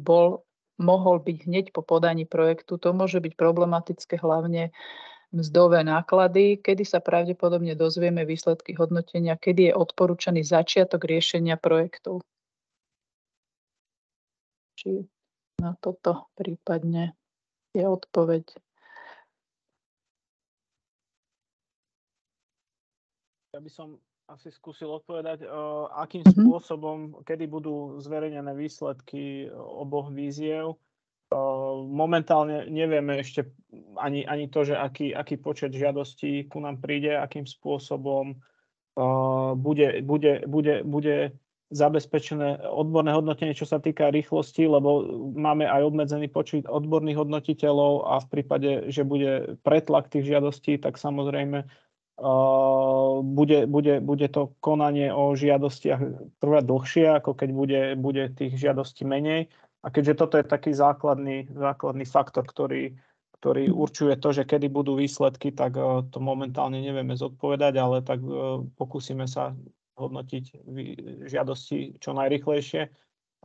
mohol byť hneď po podaní projektu. To môže byť problematické hlavne mzdové náklady, kedy sa pravdepodobne dozvieme výsledky hodnotenia, kedy je odporúčaný začiatok riešenia projektu. Či na toto prípadne je odpoveď. Ja by som asi skúsil odpovedať, akým spôsobom, kedy budú zverejnené výsledky oboch výziev. Momentálne nevieme ešte ani to, že aký počet žiadostí ku nám príde, akým spôsobom bude zabezpečené odborné hodnotenie, čo sa týka rýchlosti, lebo máme aj obmedzený počet odborných hodnotiteľov a v prípade, že bude pretlak tých žiadostí, tak samozrejme bude to konanie o žiadostiach trvať dlhšie, ako keď bude tých žiadostí menej. A keďže toto je taký základný faktor, ktorý určuje to, že kedy budú výsledky, tak to momentálne nevieme zodpovedať, ale tak pokúsime sa hodnotiť žiadosti čo najrýchlejšie.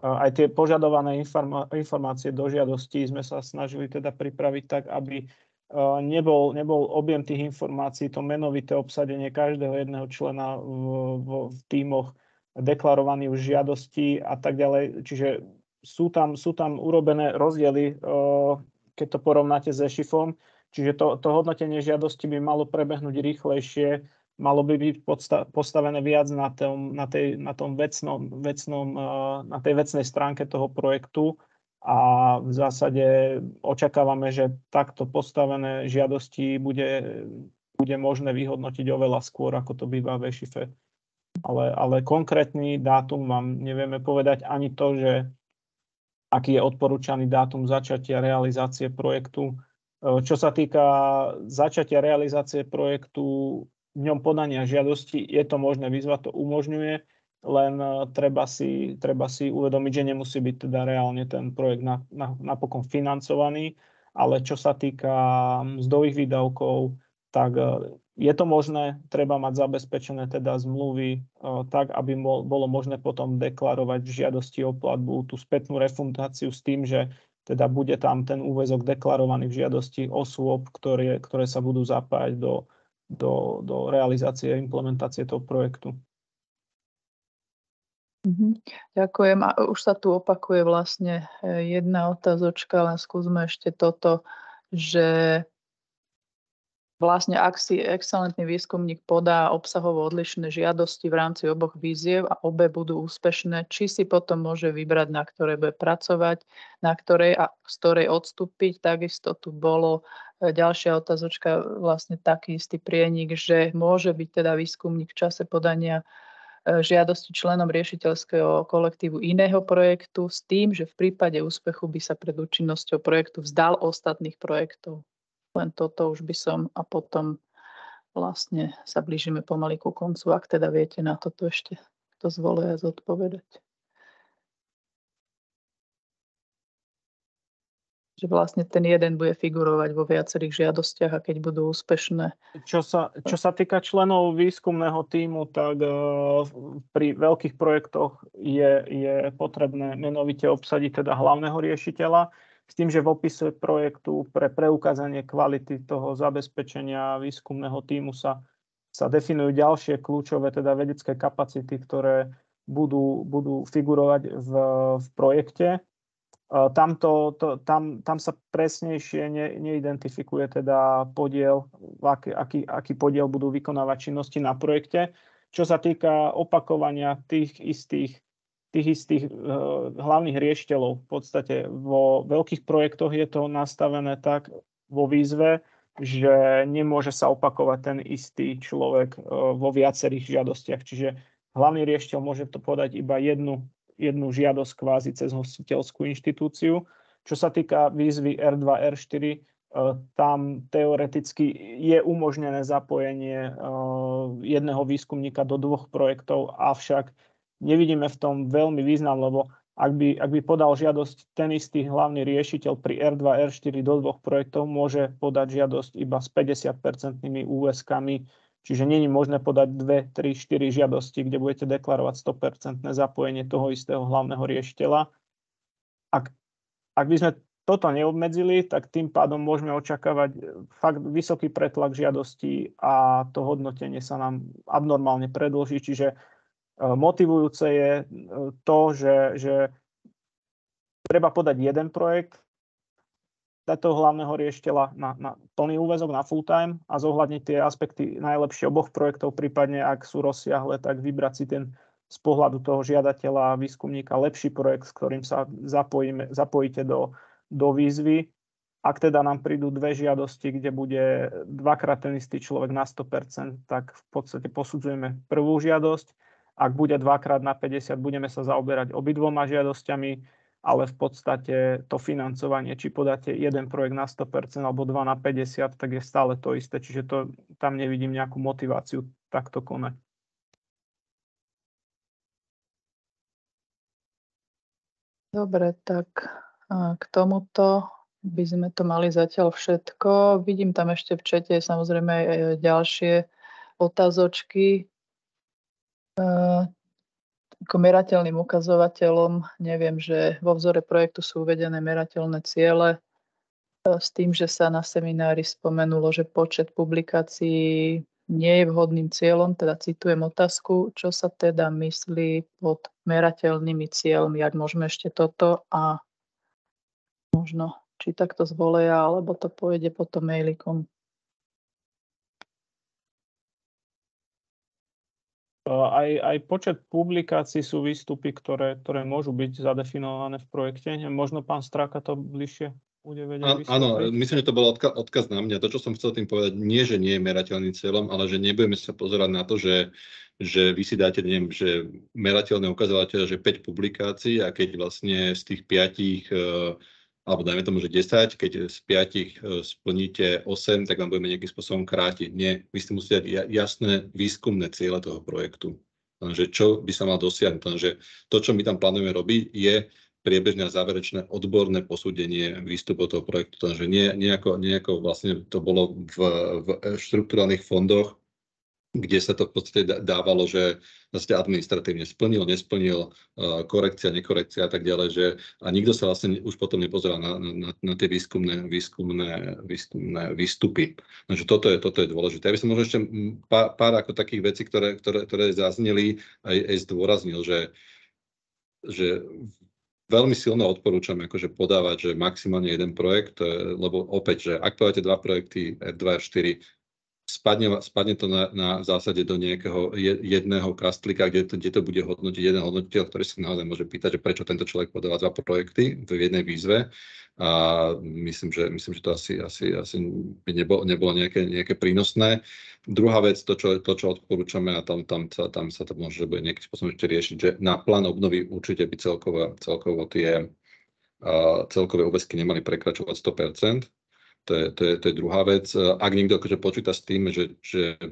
Aj tie požadované informácie do žiadosti sme sa snažili teda pripraviť tak, aby nebol objem tých informácií, to menovité obsadenie každého jedného člena v tímoch deklarovaný už žiadosti a tak ďalej. Čiže sú tam urobené rozdiely, keď to porovnáte s EŠIFom. Čiže to hodnotenie žiadosti by malo prebehnúť rýchlejšie, malo by byť postavené viac na tej vecnej stránke toho projektu a v zásade očakávame, že takto postavené žiadosti bude možné vyhodnotiť oveľa skôr, ako to býva v EŠIFe. Ale konkrétny dátum vám nevieme povedať ani to, že aký je odporúčaný dátum začatia realizácie projektu. Čo sa týka začatia realizácie projektu dňom podania žiadosti, je to možné, výzva to umožňuje, len treba si uvedomiť, že nemusí byť teda reálne ten projekt napokon financovaný, ale čo sa týka mzdových výdavkov, tak je to možné, treba mať zabezpečené teda zmluvy tak, aby bolo možné potom deklarovať v žiadosti o platbu tú spätnú refundáciu s tým, že teda bude tam ten úväzok deklarovaný v žiadosti osôb, ktoré sa budú zapájať do realizácie a implementácie toho projektu. Ďakujem. A už sa tu opakuje vlastne jedna otázočka, len skúsme ešte toto, že vlastne ak si excelentný výskumník podá obsahovo odlišné žiadosti v rámci oboch výziev a obe budú úspešné, či si potom môže vybrať, na ktorej bude pracovať, na ktorej a z ktorej odstúpiť. Takisto tu bolo ďalšia otázočka, vlastne taký istý prienik, že môže byť teda výskumník v čase podania žiadosti členom riešiteľského kolektívu iného projektu s tým, že v prípade úspechu by sa pred účinnosťou projektu vzdal ostatných projektov. Len toto už by som a potom vlastne sa blížime pomaly ku koncu, ak teda viete na toto ešte to zvolia zodpovedať. Že vlastne ten jeden bude figurovať vo viacerých žiadostiach a keď budú úspešné. Čo sa týka členov výskumného tímu, tak pri veľkých projektoch je potrebné menovite obsadiť teda hlavného riešiteľa, s tým, že v opise projektu pre preukázanie kvality toho zabezpečenia výskumného tímu sa definujú ďalšie kľúčové teda vedecké kapacity, ktoré budú figurovať v projekte. Tam sa presnejšie neidentifikuje teda podiel, aký podiel budú vykonávať činnosti na projekte. Čo sa týka opakovania tých istých hlavných riešiteľov, v podstate vo veľkých projektoch je to nastavené tak vo výzve, že nemôže sa opakovať ten istý človek vo viacerých žiadostiach. Čiže hlavný riešiteľ môže to podať iba jednu žiadosť kvázi cez hostiteľskú inštitúciu. Čo sa týka výzvy R2, R4, tam teoreticky je umožnené zapojenie jedného výskumníka do dvoch projektov, avšak nevidíme v tom veľmi význam, lebo ak by podal žiadosť ten istý hlavný riešiteľ pri R2, R4 do dvoch projektov, môže podať žiadosť iba s 50% úväzkami, čiže nie je možné podať 2, 3, 4 žiadosti, kde budete deklarovať 100% zapojenie toho istého hlavného riešiteľa. Ak by sme toto neobmedzili, tak tým pádom môžeme očakávať fakt vysoký pretlak žiadostí a to hodnotenie sa nám abnormálne predĺží, čiže motivujúce je to, že treba podať jeden projekt, dať toho hlavného riešiteľa na plný úväzok, na full time a zohľadniť tie aspekty najlepšie oboch projektov, prípadne ak sú rozsiahle, tak vybrať si ten z pohľadu toho žiadateľa a výskumníka lepší projekt, s ktorým sa zapojíte do výzvy. Ak teda nám prídu 2 žiadosti, kde bude dvakrát ten istý človek na 100%, tak v podstate posudzujeme prvú žiadosť. Ak bude dvakrát na 50, budeme sa zaoberať obidvoma žiadosťami, ale v podstate to financovanie, či podáte jeden projekt na 100% alebo 2 na 50, tak je stále to isté. Čiže tam nevidím nejakú motiváciu takto konať. Dobre, tak k tomuto by sme to mali zatiaľ všetko. Vidím tam ešte v čete samozrejme aj ďalšie otázočky. Ako merateľným ukazovateľom, neviem, že vo vzore projektu sú uvedené merateľné ciele s tým, že sa na seminári spomenulo, že počet publikácií nie je vhodným cieľom, teda citujem otázku, čo sa teda myslí pod merateľnými cieľmi, ak môžeme ešte toto a možno či takto zvoleja, alebo to pôjde potom mailikom. Aj počet publikácií sú výstupy, ktoré môžu byť zadefinované v projekte. Možno pán Stráka to bližšie bude vedieť vysvetliť. Áno, myslím, že to bol odkaz na mňa. To, čo som chcel tým povedať, nie, že nie je merateľným cieľom, ale že nebudeme sa pozerať na to, že vy si dáte, neviem, že merateľné ukazovateľe, že 5 publikácií a keď vlastne z tých 5 alebo dajme tomu, že 10, keď z 5 splníte 8, tak vám budeme nejakým spôsobom krátiť. Nie, vy ste musíte dať jasné výskumné ciele toho projektu. Takže čo by sa mal dosiahnuť. Takže to, čo my tam plánujeme robiť, je priebežné a záverečné odborné posúdenie výstupov toho projektu. Takže nejako vlastne to bolo v štrukturálnych fondoch, kde sa to v podstate dávalo, že vlastne administratívne splnil, nesplnil, korekcia, nekorekcia a tak ďalej, že a nikto sa vlastne už potom nepozeral na tie výskumné výstupy. Takže toto je dôležité. Ja by som možno ešte pár ako takých vecí, ktoré zazneli, aj zdôraznil, že veľmi silno odporúčam akože podávať, že maximálne jeden projekt, lebo opäť, že ak podáte 2 projekty R2 a R4, spadne to na zásade do nejakého jedného kastlíka, kde to bude hodnotiť jeden hodnotiteľ, ktorý si naozaj môže pýtať, že prečo tento človek podáva 2 projekty v jednej výzve. A myslím, že to asi by nebolo nejaké prínosné. Druhá vec, to, čo odporúčame, a tam sa to môže bude nejakým spôsobom ešte riešiť, že na plán obnovy určite by celkovo tie celkové úväzky nemali prekračovať 100%. To je druhá vec. Ak niekto akože počíta s tým, že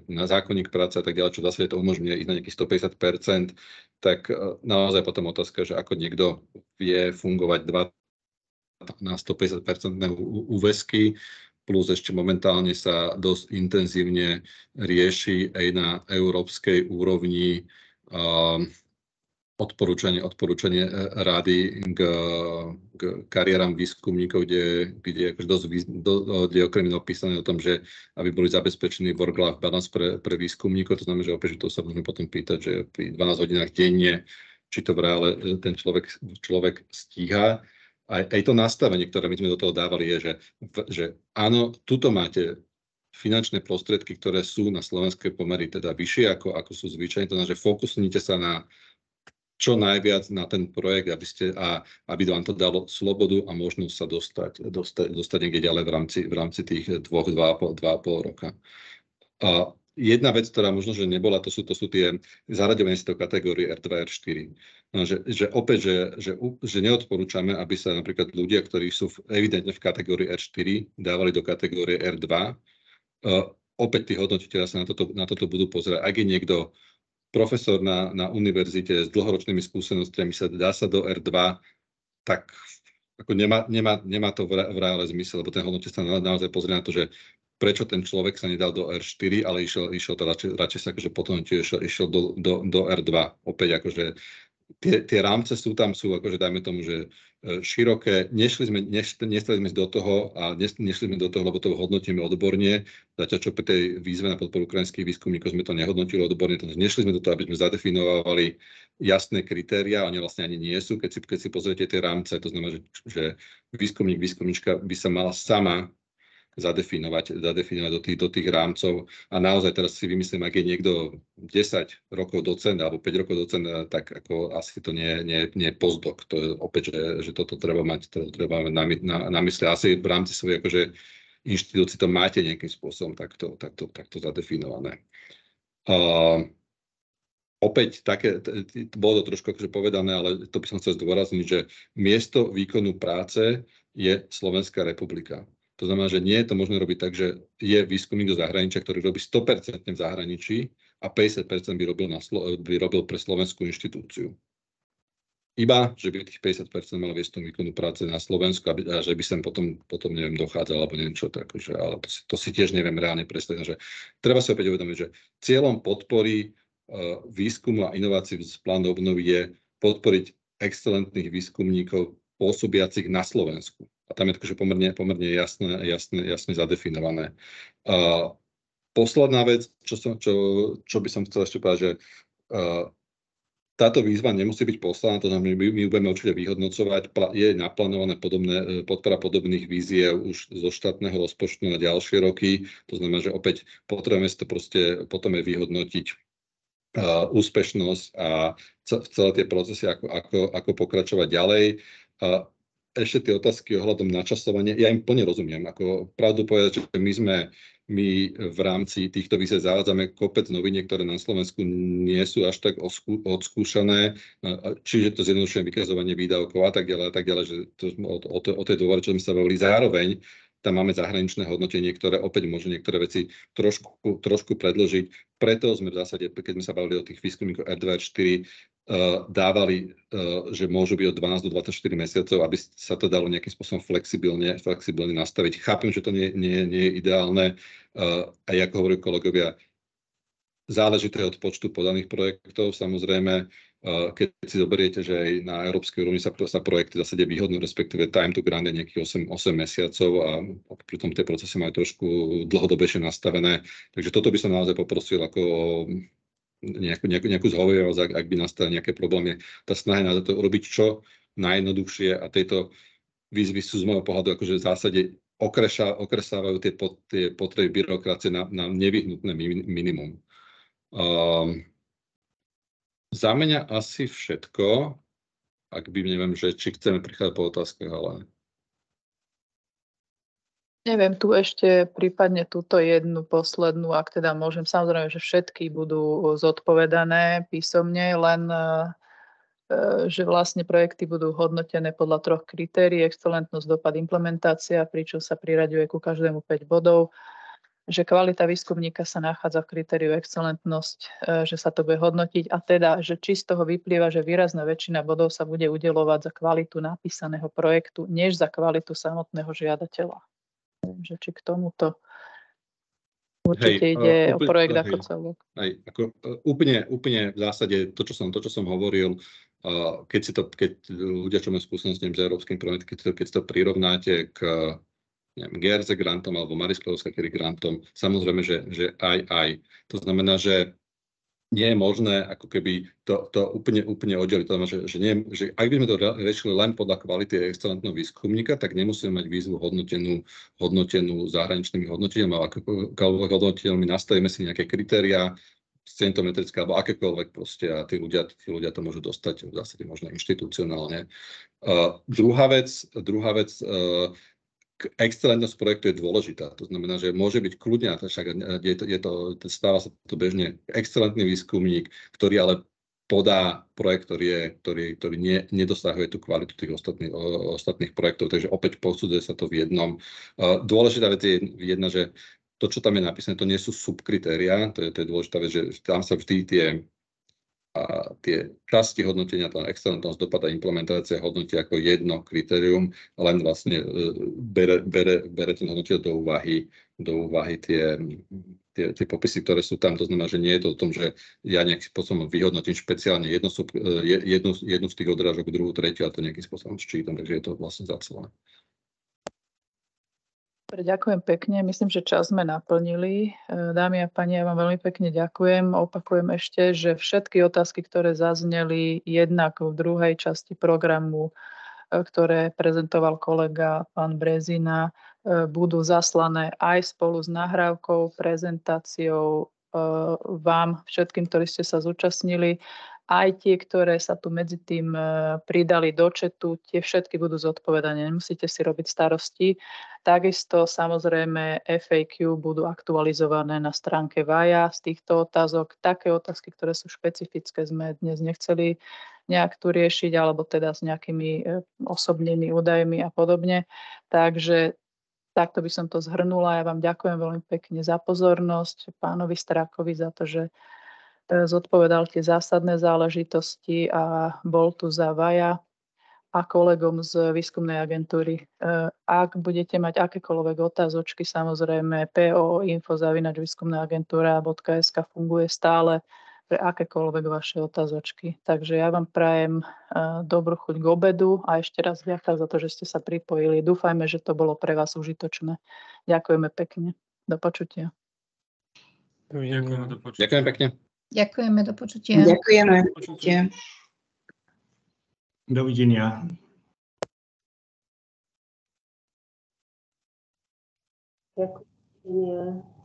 na zákonník práce a tak ďalej, čo zase to umožňuje ísť na nejakých 150%, tak naozaj potom otázka, že ako niekto vie fungovať 2 na 150% úväzky, plus ešte momentálne sa dosť intenzívne rieši aj na európskej úrovni odporúčanie rady k kariéram výskumníkov, kde akože dosť je okrem opísané o tom, že aby boli zabezpečení work-life balance pre výskumníkov. To znamená, že opäť, že to sa môžeme potom pýtať, že pri 12 hodinách denne, či to v reále ten človek stíha. Aj to nastavenie, ktoré my sme do toho dávali, je, že áno, tuto máte finančné prostriedky, ktoré sú na slovenské pomery teda vyššie, ako sú zvyčajne. To znamená, že fokusnite sa na čo najviac na ten projekt, aby vám to dalo slobodu a možnosť sa dostať niekde ďalej v rámci tých 2,5 roka. A jedna vec, ktorá možno, že nebola, to sú tie zaraďovanie z toho kategórie R2, R4. No, že opäť, že neodporúčame, aby sa napríklad ľudia, ktorí sú evidentne v kategórii R4, dávali do kategórie R2. Opäť tí hodnotitelia sa na toto budú pozerať. Ak je niekto profesor na univerzite s dlhoročnými skúsenostiami, dá sa do R2, tak ako nemá to v reále zmysel, lebo ten hodnotiteľ sa naozaj pozrie na to, že prečo ten človek sa nedal do R4, ale išiel to radšej sa akože potom išiel do R2. Opäť akože tie rámce sú akože dajme tomu, že široké. Nešli sme do toho, lebo to hodnotíme odborne. Zatiaľ, čo pri tej výzve na podporu ukrajinských výskumníkov sme to nehodnotili odborne, nešli sme do toho, aby sme zadefinovali jasné kritériá, oni vlastne ani nie sú. Keď si pozriete tie rámce, to znamená, že výskumníčka by sa mala sama zadefinovať do tých rámcov. A naozaj teraz si vymyslím, ak je niekto 10 rokov docent alebo 5 rokov docent, tak ako asi to nie je postdoc. To je opäť, že toto treba mať na mysle. Asi v rámci svojej akože inštitúcii to máte nejakým spôsobom takto zadefinované. Opäť bolo to trošku akože povedané, ale to by som chcel zdôrazniť, že miesto výkonu práce je Slovenská republika. To znamená, že nie je to možné robiť tak, že je výskumník do zahraničia, ktorý robí 100% v zahraničí a 50% by robil pre slovenskú inštitúciu. Iba, že by tých 50% mal viesť výkonu práce na Slovensku a že by sem potom neviem, dochádzal alebo neviem čo, takže, ale to si tiež neviem reálne predstaviť. Že treba si opäť uvedomiť, že cieľom podpory výskumu a inovácií z plánu obnovy je podporiť excelentných výskumníkov pôsobiacich na Slovensku. A tam je to pomerne jasne zadefinované. Posledná vec, čo by som chcel ešte povedať, že táto výzva nemusí byť poslaná, to znamená, my budeme určite vyhodnocovať, je naplánované podpora podobných víziev už zo štátneho rozpočtu na ďalšie roky, to znamená, že opäť potrebujeme si to proste potom aj vyhodnotiť úspešnosť a celé tie procesy, ako pokračovať ďalej. Ešte tie otázky ohľadom načasovania, ja im plne rozumiem. Ako pravdu povedať, že my v rámci týchto výziev zavádzame kopec noviniek, ktoré na Slovensku nie sú až tak odskúšané, čiže to zjednodušené vykazovanie výdavkov a tak ďalej, že to o tej dôvode, čo sme sa bavili, zároveň tam máme zahraničné hodnotenie, ktoré opäť môže niektoré veci trošku predĺžiť. Preto sme v zásade, keď sme sa bavili o tých výskumníkov R2 a R4, dávali, že môžu byť od 12 do 24 mesiacov, aby sa to dalo nejakým spôsobom flexibilne nastaviť. Chápem, že to nie je ideálne. A ako hovorí kolegovia, záleží to od počtu podaných projektov. Samozrejme, keď si zoberiete, že aj na európskej úrovni sa projekty v zásade výhodnú, respektíve time to grant je nejakých 8 mesiacov a pritom tie procesy majú trošku dlhodobejšie nastavené. Takže toto by som naozaj poprosil ako nejakú zhovievavosť, ak by nastali nejaké problémy. Tá snaha na to urobiť čo najjednoduchšie a tieto výzvy sú z môjho pohľadu akože v zásade okresávajú tie potreby byrokracie na nevyhnutné minimum. Za mňa asi všetko, ak by neviem, že či chceme prichádzať po otázkach, ale... Neviem, tu ešte prípadne túto jednu poslednú, ak teda môžem, samozrejme, že všetky budú zodpovedané písomne, len že vlastne projekty budú hodnotené podľa 3 kritérií, excelentnosť, dopad, implementácia, pričom sa priraďuje ku každému 5 bodov. Že kvalita výskumníka sa nachádza v kritériu excelentnosť, že sa to bude hodnotiť a teda, že či z toho vyplýva, že výrazná väčšina bodov sa bude udeľovať za kvalitu napísaného projektu, než za kvalitu samotného žiadateľa. Že či k tomuto určite ide o projekt ako celok. Úplne v zásade to, čo som hovoril, keď ľudia, čo majú skúsenosť s európskym projektom, keď to prirovnáte k GRZ grantom alebo Marie Sklodowska-Curie grantom, samozrejme, že aj. To znamená, že nie je možné ako keby to úplne oddeliť. To znamená, že ak by sme to riešili len podľa kvality excelentného výskumníka, tak nemusíme mať výzvu hodnotenú zahraničnými hodnotením, ale akokoľvek hodnotením nastavíme si nejaké kritériá, scientometrické alebo akékoľvek proste a tí ľudia to môžu dostať v zásade možno inštitucionálne. Druhá vec, excelentnosť projektu je dôležitá. To znamená, že môže byť kľudne, však stáva sa to bežne, excelentný výskumník, ktorý ale podá projekt, ktorý nedosahuje tú kvalitu tých ostatných projektov. Takže opäť posudzuje sa to v jednom. Dôležitá vec je jedna, že to, čo tam je napísané, to nie sú subkritériá, to je dôležitá vec, že tam sa vždy tie časti hodnotenia, tá excelentnosť, dopad a implementácia hodnotí ako jedno kritérium, len vlastne bere ten hodnotiteľ do úvahy tie popisy, ktoré sú tam. To znamená, že nie je to o tom, že ja nejakým spôsobom vyhodnotím špeciálne jednu z tých odrážok, druhú, tretiu a to nejakým spôsobom sčítam, takže je to vlastne zacelené. Ďakujem pekne. Myslím, že čas sme naplnili. Dámy a páni, ja vám veľmi pekne ďakujem. Opakujem ešte, že všetky otázky, ktoré zazneli jednak v druhej časti programu, ktoré prezentoval kolega pán Brezina, budú zaslané aj spolu s nahrávkou, prezentáciou vám všetkým, ktorí ste sa zúčastnili. Aj tie, ktoré sa tu medzi tým pridali do chatu, tie všetky budú zodpovedané, nemusíte si robiť starosti. Takisto samozrejme FAQ budú aktualizované na stránke VAJA z týchto otázok. Také otázky, ktoré sú špecifické, sme dnes nechceli nejak tu riešiť, alebo teda s nejakými osobnými údajmi a podobne. Takže takto by som to zhrnula. Ja vám ďakujem veľmi pekne za pozornosť, pánovi Strákovi za to, že zodpovedal tie zásadné záležitosti a bol tu za VAJA a kolegom z výskumnej agentúry. Ak budete mať akékoľvek otázočky, samozrejme po.info@výskumnaagentúra.sk funguje stále pre akékoľvek vaše otázočky. Takže ja vám prajem dobrú chuť k obedu a ešte raz ďakujem za to, že ste sa pripojili. Dúfajme, že to bolo pre vás užitočné. Ďakujeme pekne. Do počutia. Ďakujem pekne. Ďakujeme, do počutia. Ďakujeme. Do počutia. Dovidenia. Ďakujem.